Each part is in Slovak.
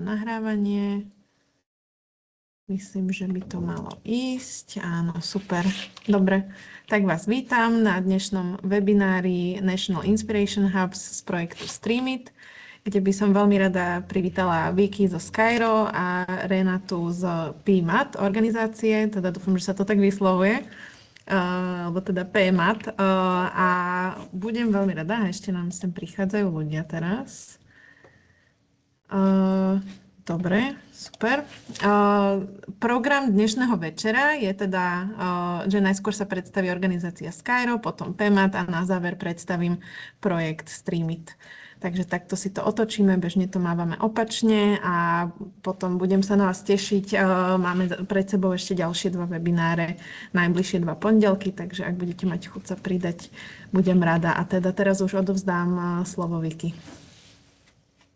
nahrávanie. Myslím, že by to malo ísť. Áno, super. Dobre, tak vás vítam na dnešnom webinári National Inspiration Hubs z projektu Streamit, kde by som veľmi rada privítala Vicky zo Skyro a Renatu z PMAT organizácie, teda dúfam, že sa to tak vyslovuje, alebo teda PMAT. A budem veľmi rada, ešte nám sem prichádzajú ľudia teraz. Dobre, super. Program dnešného večera je teda, že najskôr sa predstaví organizácia Skyro, potom PMAT a na záver predstavím projekt Streamit. Takže takto si to otočíme, bežne to mávame opačne a potom budem sa na vás tešiť. Máme pred sebou ešte ďalšie 2 webináre, najbližšie 2 pondelky, takže ak budete mať chuť sa pridať, budem rada. A teda teraz už odovzdám slovo Vicky.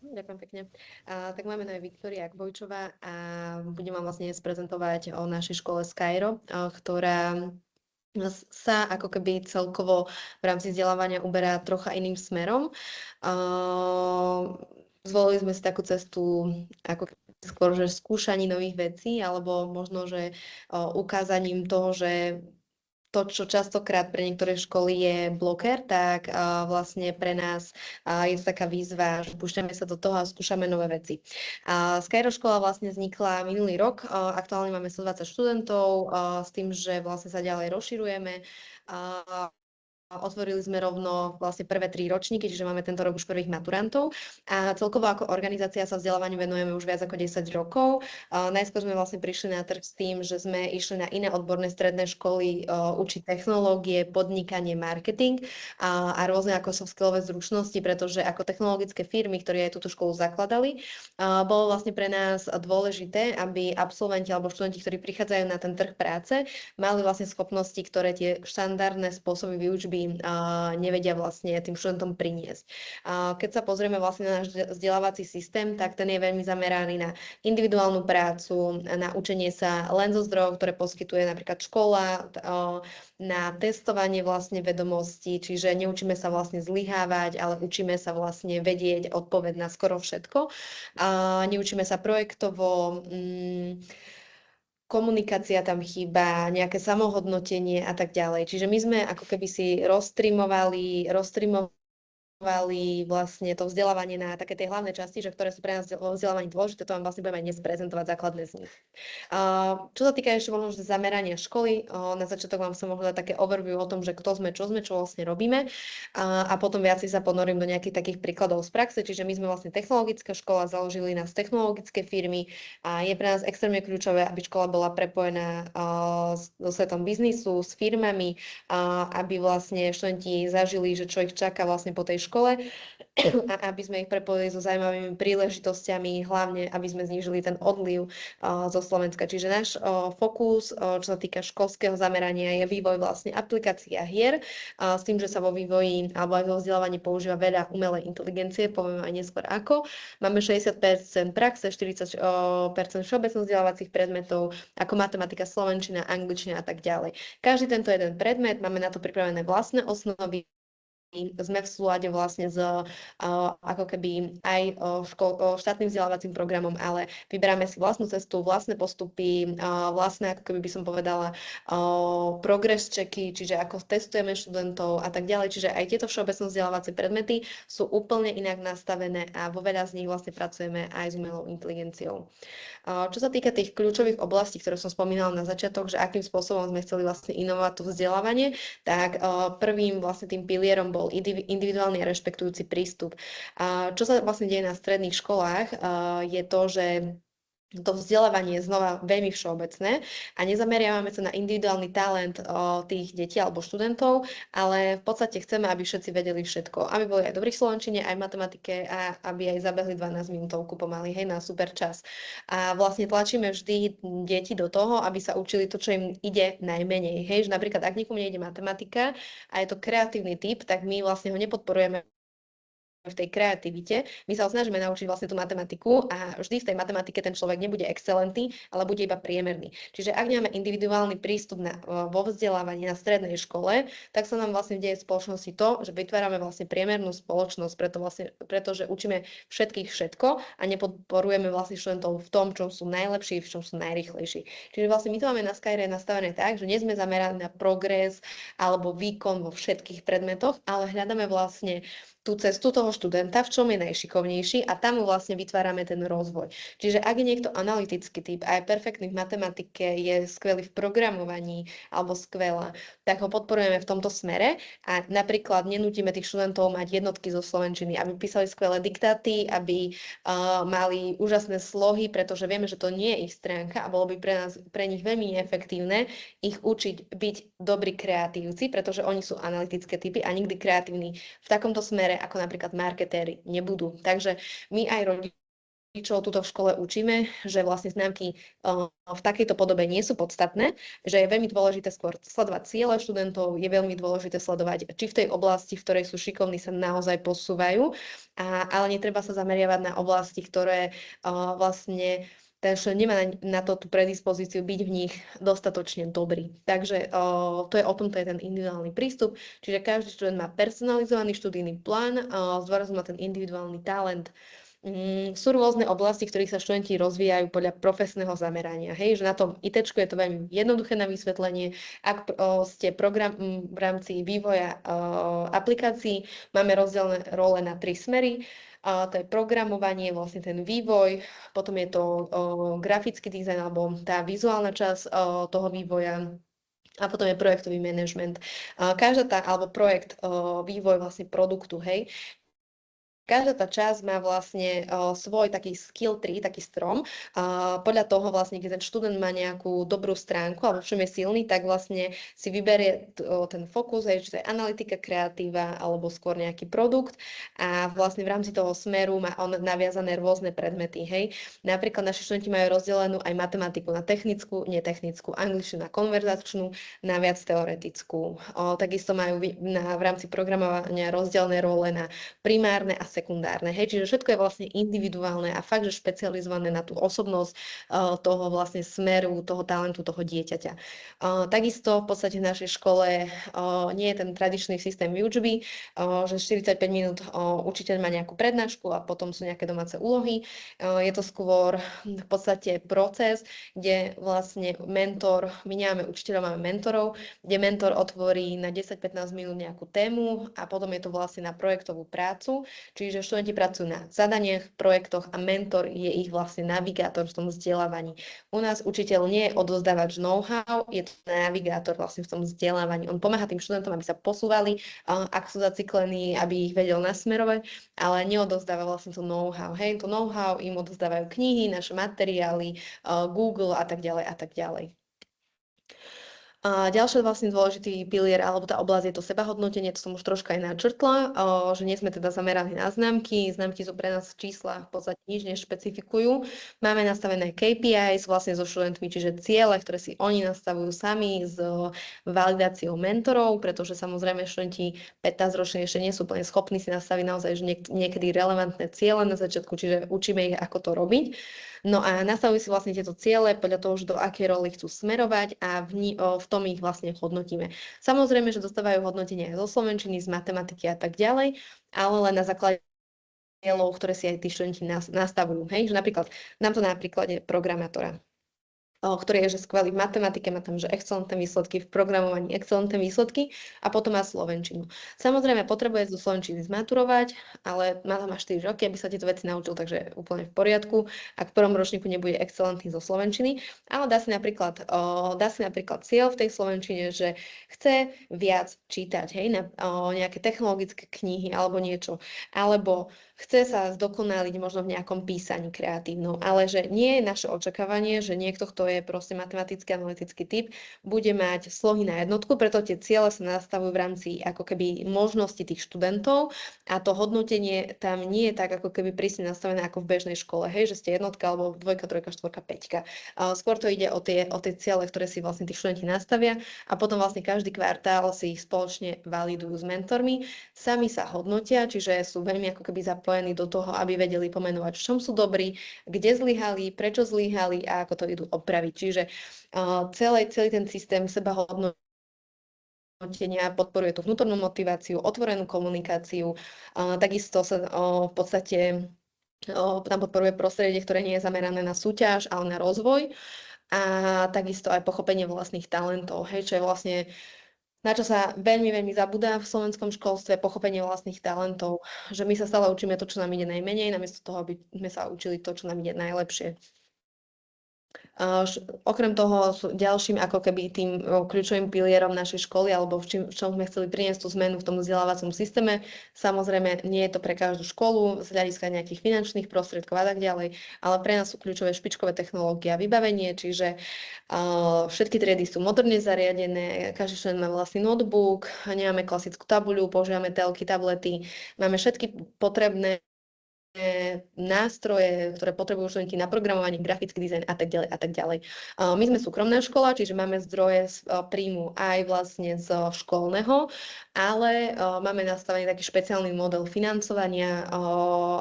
Ďakujem pekne. Tak máme aj Viktória Akbojčová a budem vám vlastne prezentovať o našej škole Skyro, ktorá sa ako keby celkovo v rámci vzdelávania uberá trocha iným smerom. Zvolili sme si takú cestu ako skôr, že skúšaní nových vecí, alebo možno, že ukázaním toho, že to, čo častokrát pre niektoré školy je bloker, tak vlastne pre nás je to taká výzva, že púšťame sa do toho a skúšame nové veci. Skyro škola vlastne vznikla minulý rok, aktuálne máme 120 študentov, s tým, že vlastne sa ďalej rozširujeme. Otvorili sme rovno vlastne prvé 3 ročníky, čiže máme tento rok už prvých maturantov a celkovo ako organizácia sa vzdelávaniu venujeme už viac ako 10 rokov. Najskôr sme vlastne prišli na trh s tým, že sme išli na iné odborné stredné školy učiť technológie, podnikanie, marketing a rôzne ako soft skillové zručnosti, pretože ako technologické firmy, ktoré aj túto školu zakladali, bolo vlastne pre nás dôležité, aby absolventi alebo študenti, ktorí prichádzajú na ten trh práce, mali vlastne schopnosti, ktoré tie štandardné spôsoby výučby nevedia vlastne tým študentom priniesť. Keď sa pozrieme vlastne na náš vzdelávací systém, tak ten je veľmi zameraný na individuálnu prácu, na učenie sa len zo zdrojov, ktoré poskytuje napríklad škola, na testovanie vlastne vedomostí, čiže neučíme sa vlastne zlyhávať, ale učíme sa vlastne vedieť odpoveď na skoro všetko. Neučíme sa projektovo, komunikácia tam chýba, nejaké samohodnotenie a tak ďalej. Čiže my sme ako keby si rozstreamovali vlastne to vzdelávanie na také tie hlavné časti, že ktoré sú pre nás vo vzdelávaní dôležité, to vám vlastne budeme aj dnes prezentovať základné z nich. Čo sa týka ešte možno zamerania školy, na začiatok vám som mohla dať také overview o tom, že kto sme, čo vlastne robíme a potom viac sa ponorím do nejakých takých príkladov z praxe, čiže my sme vlastne technologická škola, založili nás technologické firmy a je pre nás extrémne kľúčové, aby škola bola prepojená so svetom biznisu, s firmami, aby vlastne študenti zažili, že čo ich čaká vlastne po tej škole a aby sme ich prepojili so zaujímavými príležitosťami, hlavne aby sme znížili ten odliv zo Slovenska. Čiže náš fokus, čo sa týka školského zamerania, je vývoj vlastne aplikácií a hier, s tým, že sa vo vývoji alebo aj vo vzdelávaní používa veľa umelej inteligencie, poviem aj neskôr ako. Máme 60% praxe, 40% všeobecných vzdelávacích predmetov, ako matematika, slovenčina, angličtina a tak ďalej. Každý tento jeden predmet, máme na to pripravené vlastné osnovy, sme v súlade vlastne s ako keby aj štátnym vzdelávacím programom, ale vyberáme si vlastnú cestu, vlastné postupy, vlastné, ako keby by som povedala, progress checky, čiže ako testujeme študentov a tak ďalej. Čiže aj tieto všeobecné vzdelávacie predmety sú úplne inak nastavené a vo veľa z nich vlastne pracujeme aj s umelou inteligenciou. Čo sa týka tých kľúčových oblastí, ktoré som spomínala na začiatok, že akým spôsobom sme chceli vlastne inovovať to vzdelávanie, tak prvým vlastne tým pilierom bol individuálny a rešpektujúci prístup. Čo sa vlastne deje na stredných školách, je to, že to vzdelávanie je znova veľmi všeobecné a nezameriavame sa na individuálny talent tých detí alebo študentov, ale v podstate chceme, aby všetci vedeli všetko. Aby boli aj dobrí v slovenčine, aj v matematike a aby aj zabehli 12 minútovku pomaly, hej, na super čas. A vlastne tlačíme vždy deti do toho, aby sa učili to, čo im ide najmenej. Hej, že napríklad, ak niekomu nejde matematika a je to kreatívny typ, tak my vlastne ho nepodporujeme v tej kreativite. My sa ho snažíme naučiť vlastne tú matematiku a vždy v tej matematike ten človek nebude excelentný, ale bude iba priemerný. Čiže ak nemáme individuálny prístup vo vzdelávaní na strednej škole, tak sa nám vlastne deje v spoločnosti to, že vytvárame vlastne priemernú spoločnosť, pretože učíme všetkých všetko a nepodporujeme vlastne študentov v tom, čom sú najlepší, v čom sú najrýchlejší. Čiže vlastne my to máme na Skyre nastavené tak, že nie sme zameraní na progres alebo výkon vo všetkých predmetoch, ale hľadáme vlastne tú cestu toho študenta, v čom je najšikovnejší a tam mu vlastne vytvárame ten rozvoj. Čiže ak je niekto analytický typ a je perfektný v matematike, je skvelý v programovaní alebo skvelá, tak ho podporujeme v tomto smere a napríklad nenútime tých študentov mať jednotky zo slovenčiny, aby písali skvelé diktáty, aby mali úžasné slohy, pretože vieme, že to nie je ich stránka a bolo by pre nich veľmi neefektívne ich učiť byť dobrí kreatívci, pretože oni sú analytické typy a nikdy kreatívni v takomto smere ako napríklad marketéri nebudú. Takže my aj rodičov tuto v škole učíme, že vlastne známky v takejto podobe nie sú podstatné, že je veľmi dôležité skôr sledovať ciele študentov, je veľmi dôležité sledovať, či v tej oblasti, v ktorej sú šikovní, sa naozaj posúvajú, ale netreba sa zameriavať na oblasti, ktoré vlastne ten študent nemá na to tú predispozíciu byť v nich dostatočne dobrý. Takže to je o tom, to je ten individuálny prístup. Čiže každý študent má personalizovaný študijný plán, zdôrazňuje ten individuálny talent. Sú rôzne oblasti, v ktorých sa študenti rozvíjajú podľa profesného zamerania. Hej, že na tom ITčku je to veľmi jednoduché na vysvetlenie. Ak ste program v rámci vývoja aplikácií, máme rozdelené role na 3 smery. To je programovanie, vlastne ten vývoj, potom je to grafický dizajn alebo tá vizuálna časť toho vývoja a potom je projektový manažment. Alebo projekt, vývoj vlastne produktu, hej. Každá tá časť má vlastne svoj taký skill tree, taký strom. Podľa toho vlastne, keď ten študent má nejakú dobrú stránku alebo v čom je silný, tak vlastne si vyberie ten fokus, či to je analytika, kreatíva alebo skôr nejaký produkt a vlastne v rámci toho smeru má on naviazané rôzne predmety. Hej. Napríklad naši študenti majú rozdelenú aj matematiku na technickú, netechnickú, angličtinu na konverzačnú, na viac teoretickú. Takisto majú v rámci programovania rozdelené role na primárne a sekundárne. Hej, čiže všetko je vlastne individuálne a fakt, že špecializované na tú osobnosť toho vlastne smeru, toho talentu, toho dieťaťa. Takisto v podstate v našej škole nie je ten tradičný systém výučby, že 45 minút učiteľ má nejakú prednášku a potom sú nejaké domáce úlohy. Je to skôr v podstate proces, kde vlastne mentor, my nemáme učiteľov, máme mentorov, kde mentor otvorí na 10-15 minút nejakú tému a potom je to vlastne na projektovú prácu, čiže študenti pracujú na zadaniach, projektoch a mentor je ich vlastne navigátor v tom vzdelávaní. U nás učiteľ nie je odovzdávač know-how, je to navigátor vlastne v tom vzdelávaní. On pomáha tým študentom, aby sa posúvali, ak sú zaciklení, aby ich vedel nasmerovať, ale neodovzdáva vlastne to know-how. Hej, to know-how im odovzdávajú knihy, naše materiály, Google a tak ďalej a tak ďalej. A ďalší vlastne dôležitý pilier alebo tá oblasť je to sebahodnotenie, to som už troška aj načrtla, že nie sme teda zameraní na známky, známky sú pre nás čísla v podstate nič nešpecifikujú. Máme nastavené KPIs vlastne so študentmi, čiže ciele, ktoré si oni nastavujú sami s validáciou mentorov, pretože samozrejme študenti 15-roční ešte nie sú úplne schopní si nastaviť naozaj že niekedy relevantné ciele na začiatku, čiže učíme ich, ako to robiť. No a nastavujú si vlastne tieto ciele podľa toho, že do akej roli chcú smerovať a v tom ich vlastne hodnotíme. Samozrejme, že dostávajú hodnotenia aj zo slovenčiny, z matematiky a tak ďalej, ale len na základe cieľov, ktoré si aj tí študenti nastavujú. Hej? Že napríklad, dám to na príklade programátora, ktorý je že skvelý v matematike, má tam že excelentné výsledky, v programovaní excelentné výsledky a potom má slovenčinu. Samozrejme, potrebuje zo slovenčiny zmaturovať, ale má tam až 4 roky, aby sa tieto veci naučil, takže úplne v poriadku. Ak v prvom ročníku nebude excelentný zo slovenčiny, ale dá si napríklad cieľ v tej slovenčine, že chce viac čítať, hej, nejaké technologické knihy alebo niečo, alebo chce sa zdokonaliť možno v nejakom písaní kreatívnom, ale že nie je naše očakávanie, že niekto, kto je proste matematický analytický typ, bude mať slohy na jednotku, preto tie ciele sa nastavujú v rámci ako keby možnosti tých študentov a to hodnotenie tam nie je tak ako keby prísne nastavené ako v bežnej škole, hej, že ste jednotka alebo dvojka, trojka, štvorka, peťka. Skôr to ide o tie ciele, ktoré si vlastne tí študenti nastavia a potom vlastne každý kvartál si ich spoločne validujú s mentormi, sami sa hodnotia, čiže sú veľmi ako keby zapojení do toho, aby vedeli pomenovať, v čom sú dobrí, kde zlyhali, prečo zlyhali a ako to idú opraviť. Čiže celý ten systém sebahodnotenia podporuje tú vnútornú motiváciu, otvorenú komunikáciu, takisto sa v podstate tam podporuje prostredie, ktoré nie je zamerané na súťaž, ale na rozvoj a takisto aj pochopenie vlastných talentov, hej, čo je vlastne na čo sa veľmi, veľmi zabúda v slovenskom školstve, pochopenie vlastných talentov, že my sa stále učíme to, čo nám ide najmenej, namiesto toho, aby sme sa učili to, čo nám ide najlepšie. Okrem toho sú ďalším ako keby tým kľúčovým pilierom našej školy alebo v čom sme chceli priniesť tú zmenu v tom vzdelávacom systéme. Samozrejme, nie je to pre každú školu z hľadiska nejakých finančných prostriedkov a tak ďalej, ale pre nás sú kľúčové špičkové technológie a vybavenie, čiže všetky triedy sú moderne zariadené, každý študent má vlastný notebook, nemáme klasickú tabuľu, používame telky, tablety, máme všetky potrebné nástroje, ktoré potrebujú študenti na programovanie, grafický dizajn a tak ďalej a tak ďalej. My sme súkromná škola, čiže máme zdroje z príjmu aj vlastne z školného, ale máme nastavený taký špeciálny model financovania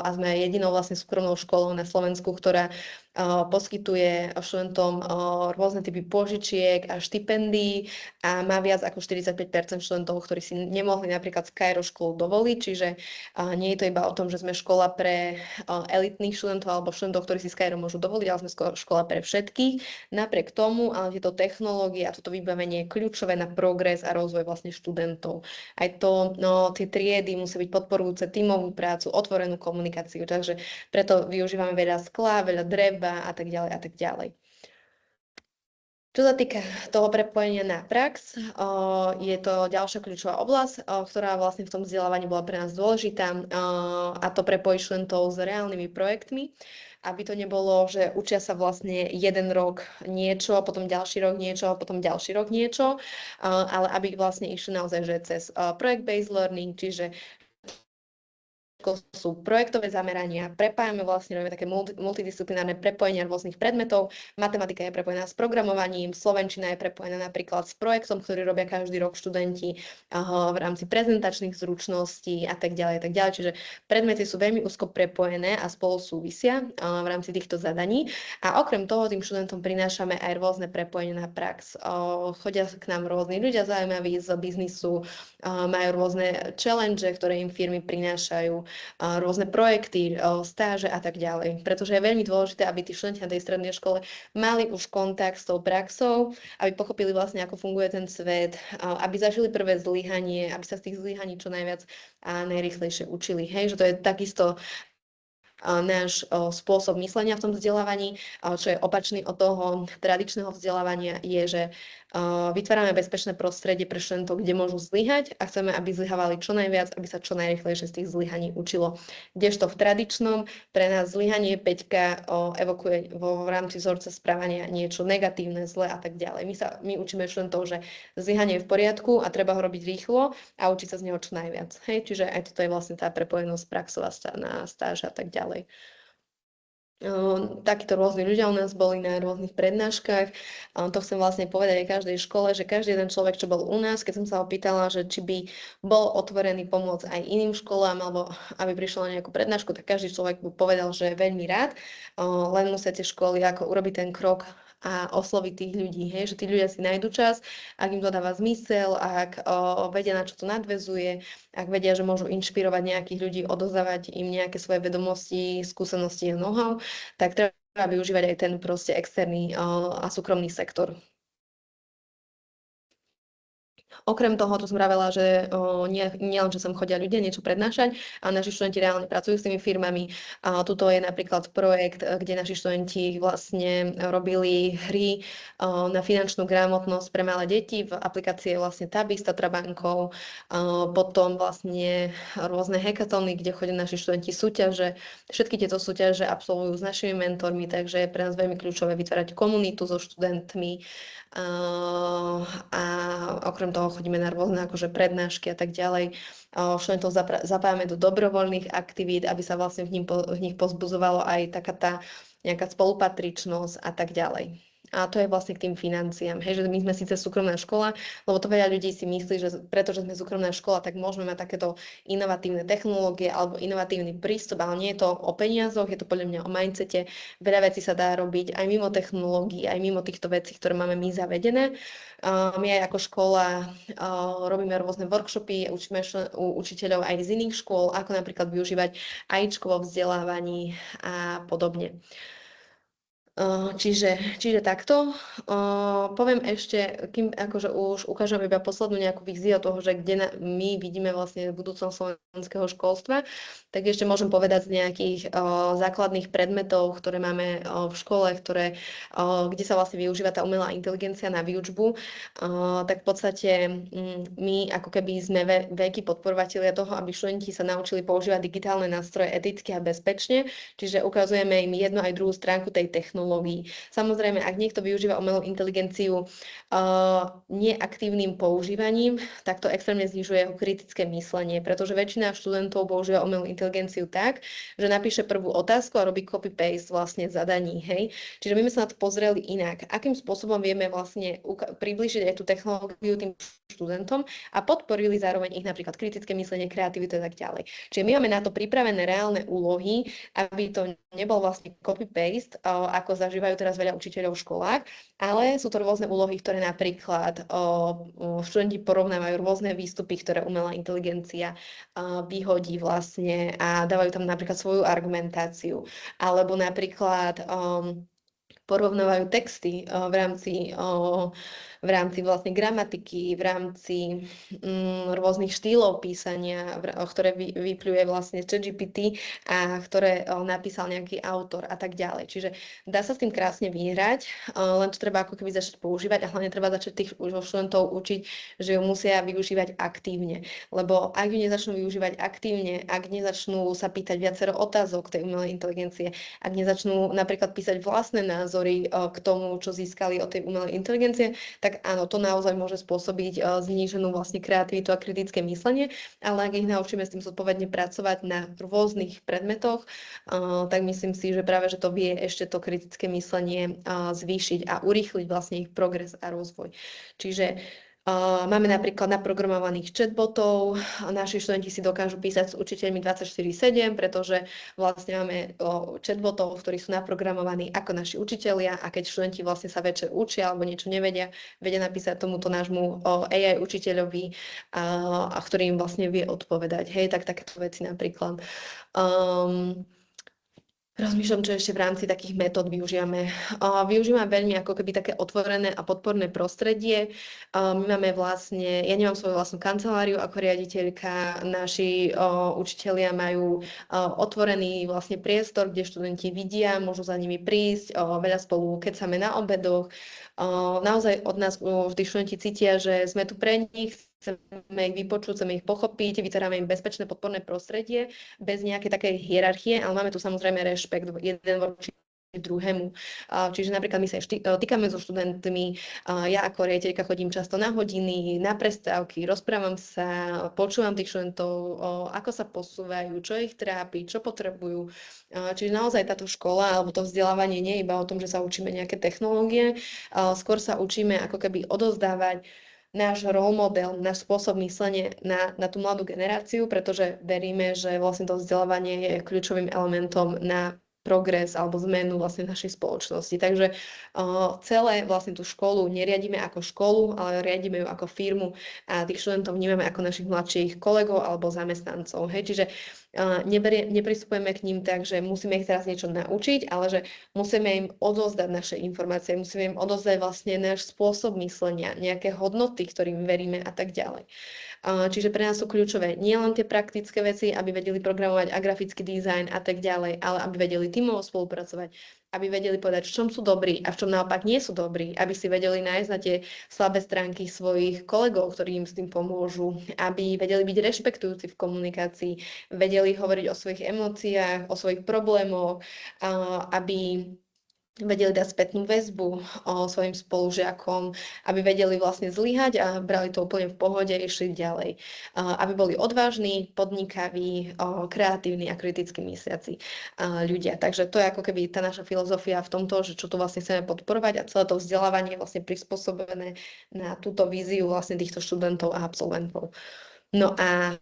a sme jedinou vlastne súkromnou školou na Slovensku, ktorá poskytuje študentom rôzne typy pôžičiek a štipendií a má viac ako 45% študentov, ktorí si nemohli napríklad Skyro školu dovoliť, čiže nie je to iba o tom, že sme škola pre elitných študentov alebo študentov, ktorí si Skyro môžu dovoliť, ale sme škola pre všetkých. Napriek tomu, ale tieto technológie a toto vybavenie je kľúčové na progres a rozvoj vlastne študentov. Aj to, tie triedy musia byť podporujúce tímovú prácu, otvorenú komunikáciu, takže preto využívame veľa skla, veľa dreva a tak ďalej a tak ďalej. Čo sa týka toho prepojenia na prax, je to ďalšia kľúčová oblasť, ktorá vlastne v tom vzdelávaní bola pre nás dôležitá a to prepojí študentov s reálnymi projektmi, aby to nebolo, že učia sa vlastne jeden rok niečo, potom ďalší rok niečo, potom ďalší rok niečo, ale aby vlastne išli naozaj že cez project-based learning, čiže sú projektové zamerania, prepájame vlastne, robíme také multidisciplinárne prepojenia rôznych predmetov, matematika je prepojená s programovaním, slovenčina je prepojená napríklad s projektom, ktorý robia každý rok študenti v rámci prezentačných zručností a tak ďalej, čiže predmety sú veľmi úzko prepojené a spolu súvisia v rámci týchto zadaní a okrem toho tým študentom prinášame aj rôzne prepojenie na prax. Chodia k nám rôzni ľudia zaujímaví z biznisu, majú rôzne challenge, ktoré im firmy prinášajú, rôzne projekty, stáže a tak ďalej. Pretože je veľmi dôležité, aby tí študenti na tej strednej škole mali už kontakt s tou praxou, aby pochopili vlastne, ako funguje ten svet, aby zažili prvé zlyhanie, aby sa z tých zlyhaní čo najviac a najrýchlejšie učili. Hej, že to je takisto náš spôsob myslenia v tom vzdelávaní, čo je opačný od toho tradičného vzdelávania, je, že vytvárame bezpečné prostredie pre študentov, kde môžu zlyhať a chceme, aby zlyhávali čo najviac, aby sa čo najrýchlejšie z tých zlyhaní učilo. Kdežto v tradičnom pre nás zlyhanie Peťka evokuje v rámci vzorca správania niečo negatívne, zlé a tak ďalej. My učíme študentov, že zlyhanie je v poriadku a treba ho robiť rýchlo a učiť sa z neho čo najviac. Hej, čiže aj toto je vlastne tá prepojenosť praxová na stáž a tak ďalej. Takíto rôzni ľudia u nás boli na rôznych prednáškach. To chcem vlastne povedať aj každej škole, že každý jeden človek, čo bol u nás, keď som sa ho pýtala, že či by bol otvorený pomôcť aj iným školám, alebo aby prišiel na nejakú prednášku, tak každý človek by povedal, že je veľmi rád. Len musia tie školy ako urobiť ten krok a osloviť tých ľudí, hej? Že tí ľudia si nájdu čas, ak im to dáva zmysel, ak vedia, na čo to nadväzuje, ak vedia, že môžu inšpirovať nejakých ľudí, odovzdávať im nejaké svoje vedomosti, skúsenosti a know-how, tak treba využívať aj ten proste externý a súkromný sektor. Okrem toho, tu som vravela, že nie len, že sem chodia ľudia niečo prednášať, ale naši študenti reálne pracujú s tými firmami. Tuto je napríklad projekt, kde naši študenti vlastne robili hry na finančnú gramotnosť pre malé deti v aplikácii vlastne Tabby s Tatrabankou. Potom vlastne rôzne hackathony, kde chodia naši študenti súťaže. Všetky tieto súťaže absolvujú s našimi mentormi, takže je pre nás veľmi kľúčové vytvárať komunitu so študentmi. A okrem toho chodíme na rôzne akože prednášky a tak ďalej. Študentov zapájame do dobrovoľných aktivít, aby sa vlastne v nich pozbudzovalo aj taká tá nejaká spolupatričnosť a tak ďalej. A to je vlastne k tým financiám. Hej, že my sme síce súkromná škola, lebo to veľa ľudí si myslí, že pretože sme súkromná škola, tak môžeme mať takéto inovatívne technológie alebo inovatívny prístup, ale nie je to o peniazoch, je to podľa mňa o mindsete. Veľa vecí sa dá robiť aj mimo technológií, aj mimo týchto vecí, ktoré máme my zavedené. My aj ako škola robíme rôzne workshopy, učíme učiteľov aj z iných škôl, ako napríklad využívať AIčko vo vzdelávaní a podobne. Čiže takto. Poviem ešte, kým akože už ukážem iba poslednú nejakú víziu toho, že kde my vidíme vlastne budúcnosť slovenského školstva, tak ešte môžem povedať z nejakých základných predmetov, ktoré máme v škole, kde sa vlastne využíva tá umelá inteligencia na výučbu. Tak v podstate my ako keby sme veľkí podporovatelia toho, aby študenti sa naučili používať digitálne nástroje eticky a bezpečne, čiže ukazujeme im jednu aj druhú stránku tej technológie. Samozrejme, ak niekto využíva umelú inteligenciu neaktívnym používaním, tak to extrémne znižuje jeho kritické myslenie, pretože väčšina študentov používa umelú inteligenciu tak, že napíše prvú otázku a robí copy-paste vlastne zadaní. Hej? Čiže my sme sa na to pozreli inak. Akým spôsobom vieme vlastne priblížiť aj tú technológiu tým študentom a podporili zároveň ich napríklad kritické myslenie, kreativitu a tak ďalej. Čiže my máme na to pripravené reálne úlohy, aby to nebol vlastne copy-paste, ako zažívajú teraz veľa učiteľov v školách, ale sú to rôzne úlohy, ktoré napríklad študenti porovnávajú rôzne výstupy, ktoré umelá inteligencia vyhodí vlastne a dávajú tam napríklad svoju argumentáciu. Alebo napríklad porovnávajú texty v rámci vlastne gramatiky, v rámci rôznych štýlov písania, ktoré vypluje vlastne ChatGPT a ktoré napísal nejaký autor a tak ďalej. Čiže dá sa s tým krásne vyhrať, len to treba ako keby začať používať a hlavne treba začať tých študentov učiť, že ju musia využívať aktívne. Lebo ak ju nezačnú využívať aktívne, ak nezačnú sa pýtať viacero otázok tej umelej inteligencie, ak nezačnú napríklad písať vlastné názory k tomu, čo získali od tej umelej inteligencie, tak áno, to naozaj môže spôsobiť zníženú vlastne kreativitu a kritické myslenie, ale ak ich naučíme s tým zodpovedne pracovať na rôznych predmetoch, tak myslím si, že práve, že to vie ešte to kritické myslenie zvýšiť a urýchliť vlastne ich progres a rozvoj. Čiže máme napríklad naprogramovaných chatbotov, naši študenti si dokážu písať s učiteľmi 24/7, pretože vlastne máme chatbotov, ktorí sú naprogramovaní ako naši učitelia a keď študenti vlastne sa večer učia alebo niečo nevedia, vedia napísať tomuto nášmu AI učiteľovi, a ktorý im vlastne vie odpovedať. Hej, tak takéto veci napríklad. Rozmýšľam, čo ešte v rámci takých metód využívame. Využívame veľmi ako keby také otvorené a podporné prostredie. My máme vlastne, ja nemám svoju vlastnú kanceláriu ako riaditeľka, naši učitelia majú otvorený vlastne priestor, kde študenti vidia, môžu za nimi prísť, veľa spolu kecame na obedoch. Naozaj od nás vždy študenti cítia, že sme tu pre nich, chceme ich vypočuť, chceme ich pochopiť, vytvárame im bezpečné podporné prostredie bez nejakej takej hierarchie, ale máme tu samozrejme rešpekt jeden voči druhému. Čiže napríklad my sa týkame so študentmi, ja ako riaditeľka chodím často na hodiny, na prestávky, rozprávam sa, počúvam tých študentov, ako sa posúvajú, čo ich trápi, čo potrebujú. Čiže naozaj táto škola alebo to vzdelávanie nie je iba o tom, že sa učíme nejaké technológie, skôr sa učíme ako keby odozdávať náš role model, náš spôsob myslenia na tú mladú generáciu, pretože veríme, že vlastne to vzdelávanie je kľúčovým elementom na progres alebo zmenu vlastne našej spoločnosti. Takže celé vlastne tú školu neriadíme ako školu, ale riadíme ju ako firmu a tých študentov vnímame ako našich mladších kolegov alebo zamestnancov. Hej? Čiže Nepristupujeme k ním tak, že musíme ich teraz niečo naučiť, ale že musíme im odozdať naše informácie, musíme im odozdať vlastne náš spôsob myslenia, nejaké hodnoty, ktorým veríme a tak ďalej. Čiže pre nás sú kľúčové nielen tie praktické veci, aby vedeli programovať a grafický dizajn a tak ďalej, ale aby vedeli tímovo spolupracovať, aby vedeli povedať, v čom sú dobrí a v čom naopak nie sú dobrí, aby si vedeli nájsť na tie slabé stránky svojich kolegov, ktorí im s tým pomôžu, aby vedeli byť rešpektujúci v komunikácii, vedeli hovoriť o svojich emóciách, o svojich problémoch, aby vedeli dať spätnú väzbu svojim spolužiakom, aby vedeli vlastne zlyhať a brali to úplne v pohode a išli ďalej. Aby boli odvážni, podnikaví, kreatívni a kriticky mysliaci ľudia. Takže to je ako keby tá naša filozofia v tomto, že čo tu vlastne chceme podporovať a celé to vzdelávanie je vlastne prispôsobené na túto víziu vlastne týchto študentov a absolventov. No a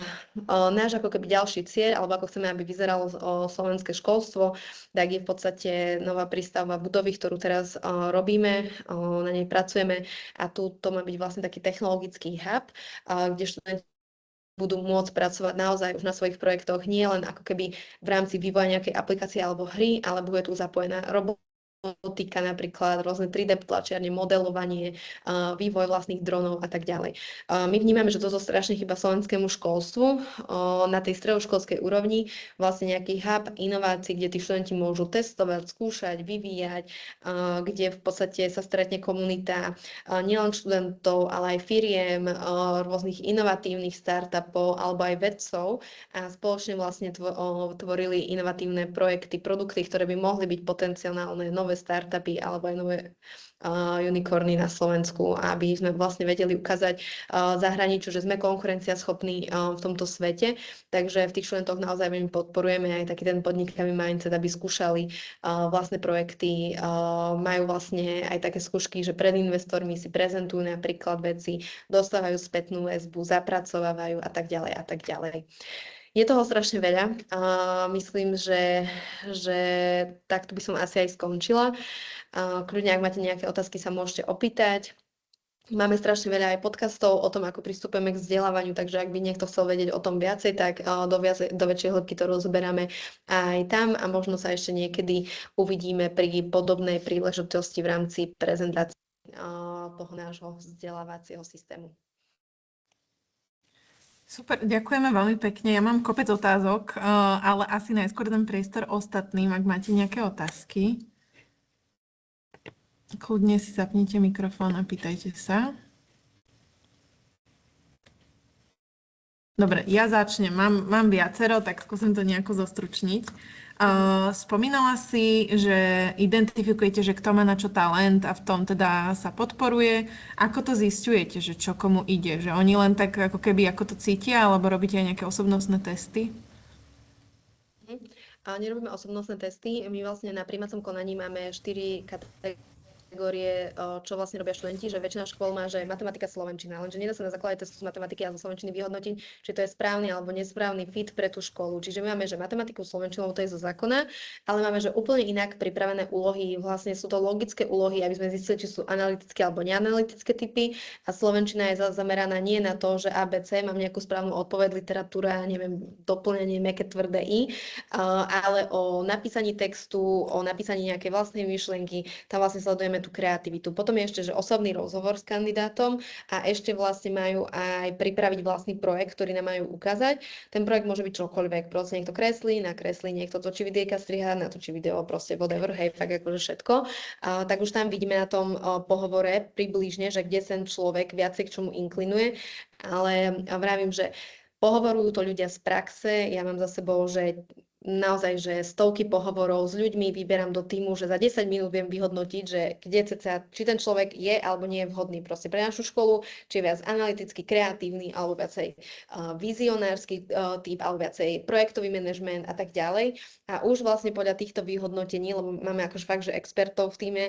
náš ako keby ďalší cieľ, alebo ako chceme, aby vyzeralo slovenské školstvo, tak je v podstate nová prístavba budovy, ktorú teraz robíme, na nej pracujeme a tu to má byť vlastne taký technologický hub, kde študenti budú môcť pracovať naozaj už na svojich projektoch, nie len ako keby v rámci vývoja nejakej aplikácie alebo hry, ale bude tu zapojená robotika napríklad, rôzne 3D tlačiarne, modelovanie, vývoj vlastných dronov a tak ďalej. My vnímame, že toto strašne chýba slovenskému školstvu na tej stredoškolskej úrovni, vlastne nejaký hub inovácií, kde tí študenti môžu testovať, skúšať, vyvíjať, kde v podstate sa stretne komunita nielen študentov, ale aj firiem, rôznych inovatívnych startupov alebo aj vedcov a spoločne vlastne tvorili inovatívne projekty, produkty, ktoré by mohli byť potenciálne nové startupy alebo aj nové unicorny na Slovensku, aby sme vlastne vedeli ukázať zahraničiu, že sme konkurenciaschopní v tomto svete. Takže v tých študentoch naozaj veľmi podporujeme aj taký ten podnikavý mindset, aby skúšali vlastné projekty, majú vlastne aj také skúšky, že pred investormi si prezentujú napríklad veci, dostávajú spätnú väzbu, zapracovávajú a tak ďalej a tak ďalej. Je toho strašne veľa. Myslím, že takto by som asi aj skončila. Kľudne, ak máte nejaké otázky, sa môžete opýtať. Máme strašne veľa aj podcastov o tom, ako pristupujeme k vzdelávaniu, takže ak by niekto chcel vedieť o tom viacej, tak do väčšej hĺbky to rozoberáme aj tam a možno sa ešte niekedy uvidíme pri podobnej príležitosti v rámci prezentácie toho nášho vzdelávacieho systému. Super, ďakujeme veľmi pekne. Ja mám kopec otázok, ale asi najskôr dám priestor ostatným, ak máte nejaké otázky. Kľudne si zapnite mikrofón a pýtajte sa. Dobre, ja začnem. Mám viacero, tak skúsim to nejako zostručniť. Spomínala si, že identifikujete, že kto má na čo talent a v tom teda sa podporuje. Ako to zisťujete, že čo komu ide? Že oni len tak ako keby ako to cítia, alebo robíte aj nejaké osobnostné testy? Nerobíme osobnostné testy. My vlastne na prijímacom konaní máme 4 kategórie, čo vlastne robia študenti, že väčšina škôl má, že matematika, slovenčina, lenže nedá sa na základe testu z matematiky a zo slovenčiny vyhodnotiť, či to je správny alebo nesprávny fit pre tú školu. Čiže my máme, že matematiku, slovenčinu, to je zo zákona, ale máme, že úplne inak pripravené úlohy, vlastne sú to logické úlohy, aby sme zistili, či sú analytické alebo neanalytické typy a slovenčina je zameraná nie na to, že ABC, mám nejakú správnu odpoveď, literatúra, neviem, doplnenie, mäkké, tvrdé I, ale o napísaní textu, o napísaní nejakej vlastnej myšlienky, tam vlastne sledujeme tú kreativitu. Potom je ešte, že osobný rozhovor s kandidátom a ešte vlastne majú aj pripraviť vlastný projekt, ktorý nám majú ukázať. Ten projekt môže byť čokoľvek, proste niekto kreslí, nakreslí, niekto točí videjka, striha, natočí video, proste whatever, hej, fakt akože všetko. Tak už tam vidíme na tom pohovore približne, že kde ten človek viacej k čomu inklinuje, ale vravím, že pohovorujú to ľudia z praxe, ja mám za sebou, že naozaj, že stovky pohovorov s ľuďmi vyberám do týmu, že za 10 minút viem vyhodnotiť, že či ten človek je alebo nie je vhodný proste pre našu školu, či je viac analyticky, kreatívny, alebo viacej vizionársky typ, alebo viacej projektový manažment a tak ďalej. A už vlastne podľa týchto vyhodnotení, lebo máme akože fakt, že expertov v týme,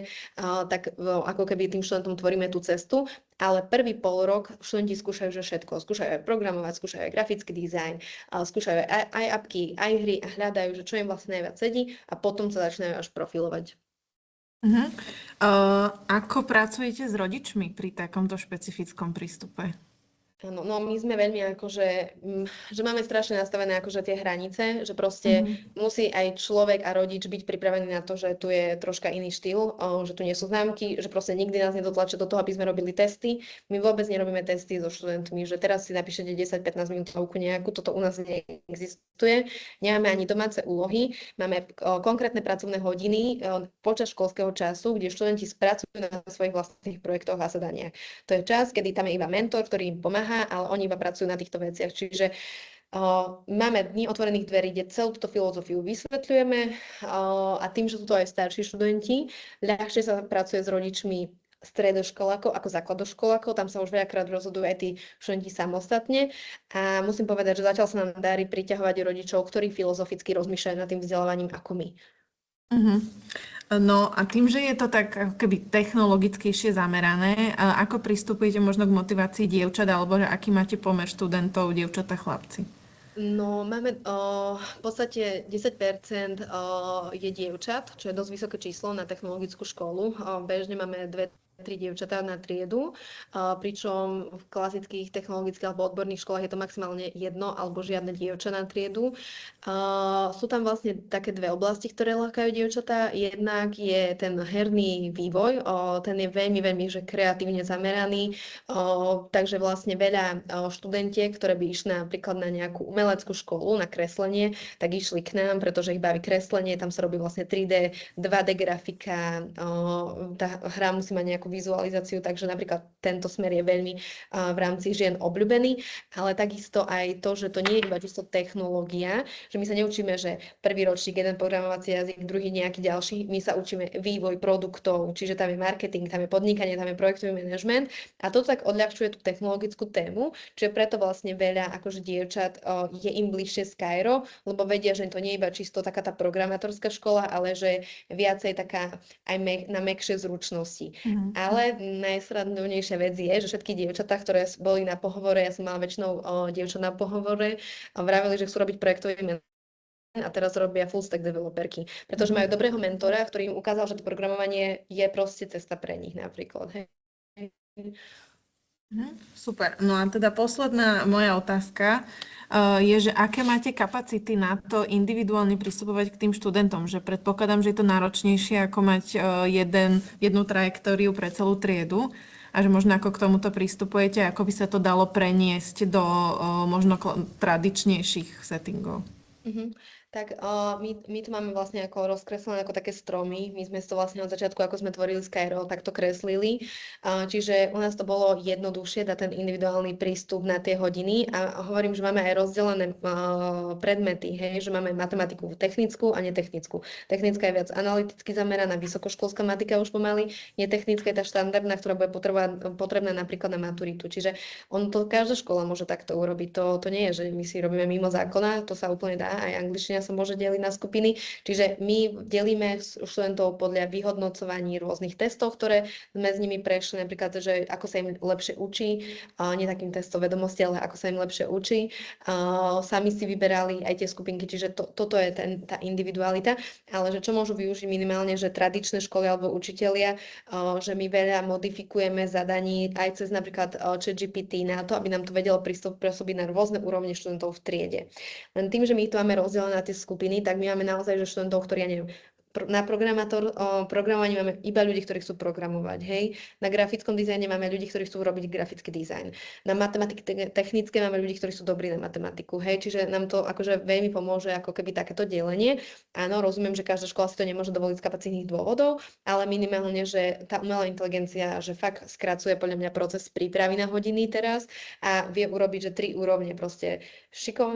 tak ako keby tým študentom tvoríme tú cestu, ale prvý polrok študenti skúšajú, že všetko. Skúšajú aj programovať, skúšajú aj grafický dizajn, skúšajú aj apky, aj hry a hľadajú, že čo im vlastne najviac sedí a potom sa začínajú až profilovať. Ako pracujete s rodičmi pri takomto špecifickom prístupe? Áno, no my sme veľmi akože, že máme strašne nastavené akože tie hranice, že proste Mhm. musí aj človek a rodič byť pripravený na to, že tu je troška iný štýl, že tu nie sú známky, že proste nikdy nás nedotlačia do toho, aby sme robili testy. My vôbec nerobíme testy so študentmi, že teraz si napíšete 10-15 minútovku nejakú, toto u nás neexistuje. Nemáme ani domáce úlohy, máme konkrétne pracovné hodiny počas školského času, kde študenti pracujú na svojich vlastných projektoch a zadaniach. To je čas, kedy tam je iba mentor, ktorý im pomáha, ale oni iba pracujú na týchto veciach. Čiže máme dni otvorených dverí, kde celú túto filozofiu vysvetľujeme a tým, že sú to aj starší študenti, ľahšie sa pracuje s rodičmi stredoškolákov ako základoškolákov, tam sa už veľakrát rozhodujú aj tí študenti samostatne a musím povedať, že zatiaľ sa nám darí priťahovať rodičov, ktorí filozoficky rozmýšľajú nad tým vzdelávaním ako my. Mhm. No a tým, že je to tak ako keby technologickejšie zamerané, ako pristupujete možno k motivácii dievčat, alebo že aký máte pomer študentov, dievčatá, chlapci? No, máme v podstate 10% je dievčat, čo je dosť vysoké číslo na technologickú školu. Bežne máme 2-3 dievčatá na triedu, pričom v klasických technologických alebo odborných školách je to maximálne jedno alebo žiadne dievča na triedu. Sú tam vlastne také dve oblasti, ktoré lákajú dievčatá. Jednak je ten herný vývoj, ten je veľmi, veľmi že kreatívne zameraný, takže vlastne veľa študentiek, ktoré by išli napríklad na nejakú umeleckú školu, na kreslenie, tak išli k nám, pretože ich baví kreslenie, tam sa robí vlastne 3D, 2D grafika, tá hra musí mať nejakú vizualizáciu, takže napríklad tento smer je veľmi v rámci žien obľúbený, ale takisto aj to, že to nie je iba čisto technológia, že my sa neučíme, že prvý ročník jeden programovací jazyk, druhý nejaký ďalší, my sa učíme vývoj produktov, čiže tam je marketing, tam je podnikanie, tam je projektový manažment a to tak odľahčuje tú technologickú tému, čiže preto vlastne veľa akože dievčat je im bližšie Skyro, lebo vedia, že to nie je iba čisto taká tá programátorská škola, ale že viacej taká aj na mäkšie zručnosti. Mhm. Ale najsrandovnejšia vec je, že všetky dievčatá, ktoré boli na pohovore, ja som mala väčšinou dievčat na pohovore, vraveli, že chcú robiť projektový a teraz robia full stack developerky, pretože majú dobrého mentora, ktorý im ukázal, že to programovanie je proste cesta pre nich napríklad. Hej. Super. No a teda posledná moja otázka je, že aké máte kapacity na to individuálne pristupovať k tým študentom, že predpokladám, že je to náročnejšie ako mať jednu trajektóriu pre celú triedu a že možno ako k tomuto pristupujete, ako by sa to dalo preniesť do možno tradičnejších settingov. Tak my to máme vlastne ako rozkreslené ako také stromy. My sme to vlastne od začiatku, ako sme tvorili Skyro, tak to kreslili. Čiže u nás to bolo jednoduchšie dať ten individuálny prístup na tie hodiny a hovorím, že máme aj rozdelené predmety, hej, že máme matematiku technickú a netechnickú. Technická je viac analyticky zameraná, vysokoškolská matika už pomaly, netechnická je tá štandardná, ktorá bude potrebná napríklad na maturitu. Čiže každá škola môže takto urobiť. To nie je, že my si robíme mimo zákona, to sa úplne dá, aj angličtina sa môže deliť na skupiny. Čiže my delíme študentov podľa vyhodnocovaní rôznych testov, ktoré sme s nimi prešli, napríklad, že ako sa im lepšie učí, nie takým testom vedomosti, ale ako sa im lepšie učí. Sami si vyberali aj tie skupinky, čiže toto je tá individualita, ale že čo môžu využiť minimálne, že tradičné školy alebo učitelia, že my veľa modifikujeme zadaní aj cez napríklad ChatGPT na to, aby nám to vedelo prispôsobiť na rôzne úrovne študentov v triede. Len tým, že my to máme rozdelené na tie skupiny, tak my máme naozaj že študentov, ktorí, ja neviem, na programovaní máme iba ľudí, ktorí chcú programovať, hej. Na grafickom dizajne máme ľudí, ktorí chcú robiť grafický dizajn. Na matematike technické máme ľudí, ktorí sú dobrí na matematiku, hej. Čiže nám to akože veľmi pomôže ako keby takéto delenie. Áno, rozumiem, že každá škola si to nemôže dovoliť z kapacitných dôvodov, ale minimálne, že tá umelá inteligencia, že fakt skracuje podľa mňa proces prípravy na hodiny teraz a vie urobiť, že 3 úrovne proste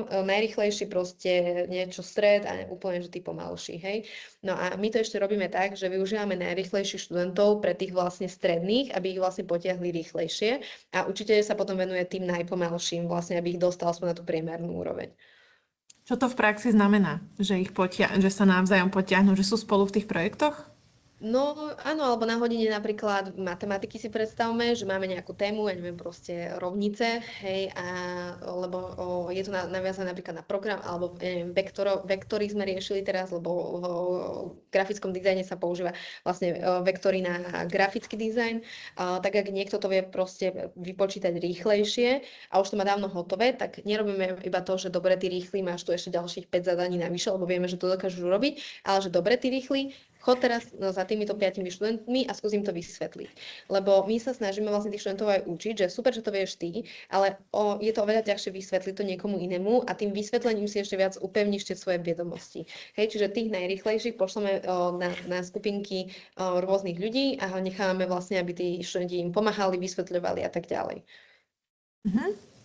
najrýchlejší proste niečo stred a úplne, že ty pomalší, hej. No a my to ešte robíme tak, že využívame najrýchlejších študentov pre tých vlastne stredných, aby ich vlastne potiahli rýchlejšie a učiteľ sa potom venuje tým najpomalším, vlastne aby ich dostal aspoň na tú priemernú úroveň. Čo to v praxi znamená? Že sa navzájom potiahnu, že sú spolu v tých projektoch? No áno, alebo na hodine napríklad matematiky si predstavme, že máme nejakú tému, ja neviem, proste rovnice, hej, lebo je to naviazané napríklad na program, alebo ja neviem, vektory sme riešili teraz, lebo v grafickom dizajne sa používa vlastne vektory na grafický dizajn, tak ak niekto to vie proste vypočítať rýchlejšie a už to má dávno hotové, tak nerobíme iba to, že dobre, ty rýchly, máš tu ešte ďalších 5 zadaní navyše, lebo vieme, že to dokážu robiť, ale že dobre, ty rýchly, chod teraz za týmito 5 študentmi a skúsim to vysvetliť. Lebo my sa snažíme vlastne tých študentov aj učiť, že super, že to vieš ty, ale je to oveľa ťažšie vysvetliť to niekomu inému a tým vysvetlením si ešte viac upevníš tie svoje vedomosti. Hej, čiže tých najrýchlejších pošleme na skupinky rôznych ľudí a nechávame vlastne, aby tí študenti im pomáhali, vysvetľovali a tak ďalej.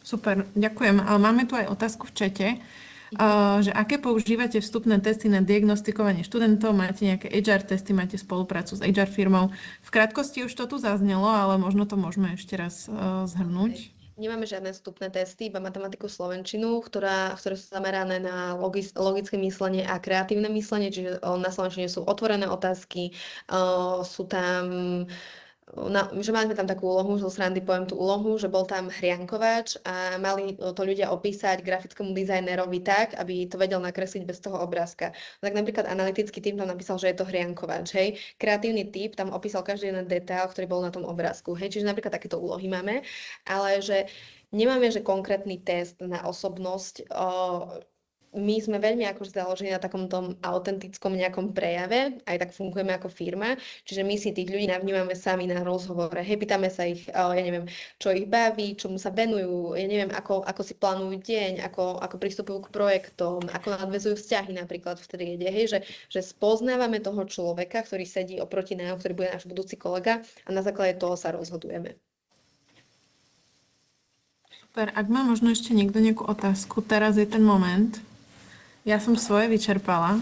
Super, ďakujem. Máme tu aj otázku v čete. Že aké používate vstupné testy na diagnostikovanie študentov, máte nejaké HR testy, máte spoluprácu s HR firmou. V krátkosti už to tu zaznelo, ale možno to môžeme ešte raz zhrnúť. Nemáme žiadne vstupné testy, iba matematiku, slovenčinu, ktoré sú zamerané na logické myslenie a kreatívne myslenie, čiže na slovenčine sú otvorené otázky, sú tam... že mali sme tam takú úlohu, že zo srandy poviem tú úlohu, že bol tam hriankovač a mali to ľudia opísať grafickému dizajnerovi tak, aby to vedel nakresliť bez toho obrázka. Tak napríklad analytický tým tam napísal, že je to hriankovač, hej. Kreatívny typ tam opísal každý jeden detail, ktorý bol na tom obrázku, hej. Čiže napríklad takéto úlohy máme, ale že nemáme, že konkrétny test na osobnosť, my sme veľmi akože založení na takom tom autentickom nejakom prejave, aj tak fungujeme ako firma, čiže my si tých ľudí navnímame sami na rozhovore, hej, pýtame sa ich, ja neviem, čo ich baví, čomu sa venujú, ja neviem, ako si plánujú deň, ako pristupujú k projektom, ako nadväzujú vzťahy napríklad v triede, hej, že spoznávame toho človeka, ktorý sedí oproti nám, ktorý bude náš budúci kolega a na základe toho sa rozhodujeme. Super, ak má možno ešte niekto nejakú otázku, teraz je ten moment. Ja som svoje vyčerpala.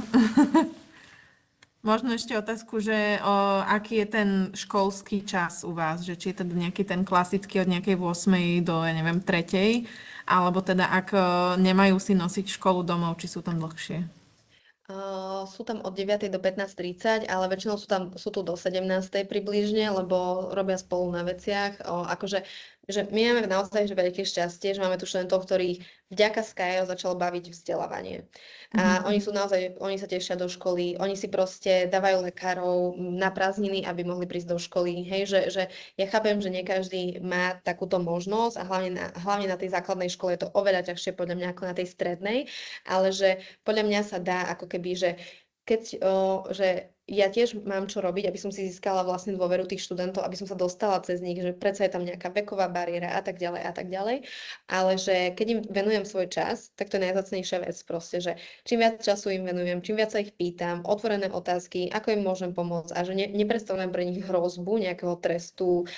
Možno ešte otázku, že aký je ten školský čas u vás, že či je teda nejaký ten klasický od nejakej 8. do, ja neviem, 3. Alebo teda ak nemajú si nosiť školu domov, či sú tam dlhšie. Sú tam od 9. do 15:30, ale väčšinou sú tu do 17. približne, lebo robia spolu na veciach. Že my máme naozaj že veľké šťastie, že máme tu študentov, ktorých vďaka Skyro začalo baviť vzdelávanie. A oni sa tešia do školy, oni si proste dávajú lekárov na prázdniny, aby mohli prísť do školy. Hej, že ja chápem, že nie každý má takúto možnosť a hlavne na tej základnej škole je to oveľa ťažšie podľa mňa ako na tej strednej, ale že podľa mňa sa dá ako keby, že že ja tiež mám čo robiť, aby som si získala vlastne dôveru tých študentov, aby som sa dostala cez nich, že predsa je tam nejaká veková bariéra a tak ďalej, ale že keď im venujem svoj čas, tak to je najzácnejšia vec proste, že čím viac času im venujem, čím viac sa ich pýtam, otvorené otázky, ako im môžem pomôcť a že nepredstavujem pre nich hrozbu nejakého trestu,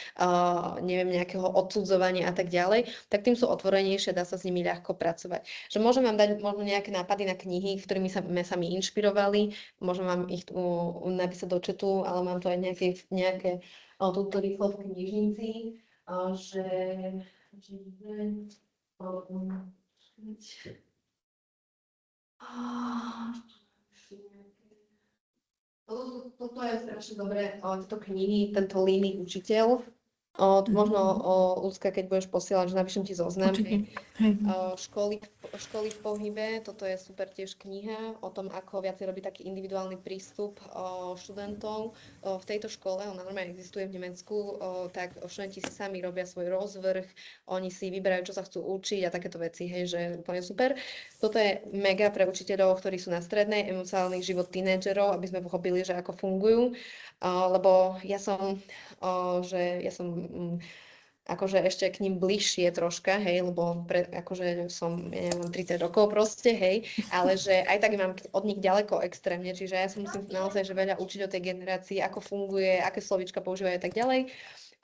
neviem, nejakého odsudzovania a tak ďalej, tak tým sú otvorenejšie, dá sa s nimi ľahko pracovať. Že môžem vám dať možno nejaké nápady na knihy, ktorými sme sa my inšpirovali, môžem vám ich napísať do chatu, ale mám tu aj nejaké túto rýchlo v knižnici, že toto je strašne dobré, tieto knihy, tento líny učiteľ. Možno Ľudská, keď budeš posielať, že napíšem ti zoznam. Školy v pohybe, toto je super tiež kniha o tom, ako viacej robiť taký individuálny prístup študentov. V tejto škole, ona normálne existuje v Nemecku, tak študenti si sami robia svoj rozvrh, oni si vyberajú, čo sa chcú učiť a takéto veci, hej, že je úplne super. Toto je mega pre učiteľov, ktorí sú na strednej, emocionálny život tínedžerov, aby sme pochopili, že ako fungujú. Lebo ja som akože ešte k ním bližšie troška, hej, lebo akože som, ja neviem, 30 rokov proste, hej, ale že aj tak mám od nich ďaleko extrémne, čiže ja sa musím naozaj že veľa učiť o tej generácii, ako funguje, aké slovíčka používajú a tak ďalej.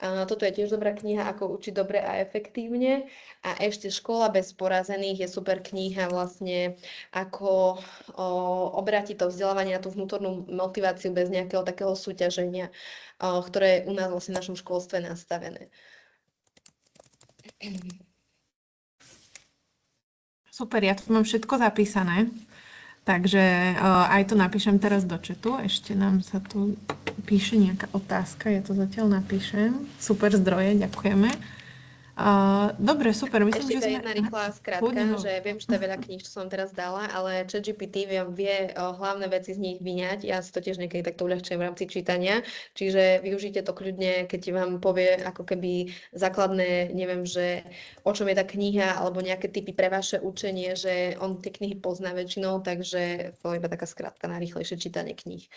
Toto je tiež dobrá kniha, ako učiť dobre a efektívne. A ešte Škola bez porazených je super kniha vlastne, ako obrátiť to vzdelávanie na tú vnútornú motiváciu bez nejakého takého súťaženia, ktoré je u nás vlastne v našom školstve nastavené. Super, ja tu mám všetko zapísané. Takže aj to napíšem teraz do chatu. Ešte nám sa tu píše nejaká otázka. Ja to zatiaľ napíšem. Super zdroje, ďakujeme. Dobre, super. Myslím, Ešte že iba sme... jedna rýchla skratka, že viem, že to je veľa kníh, čo som vám teraz dala, ale ChatGPT vie hlavné veci z nich vyňať. Ja si to tiež niekedy takto uľahčujem v rámci čítania, čiže využite to kľudne, keď vám povie ako keby základné, neviem, že o čom je tá kniha, alebo nejaké typy pre vaše učenie, že on tie knihy pozná väčšinou, takže to je iba taká skratka na rýchlejšie čítanie kníh.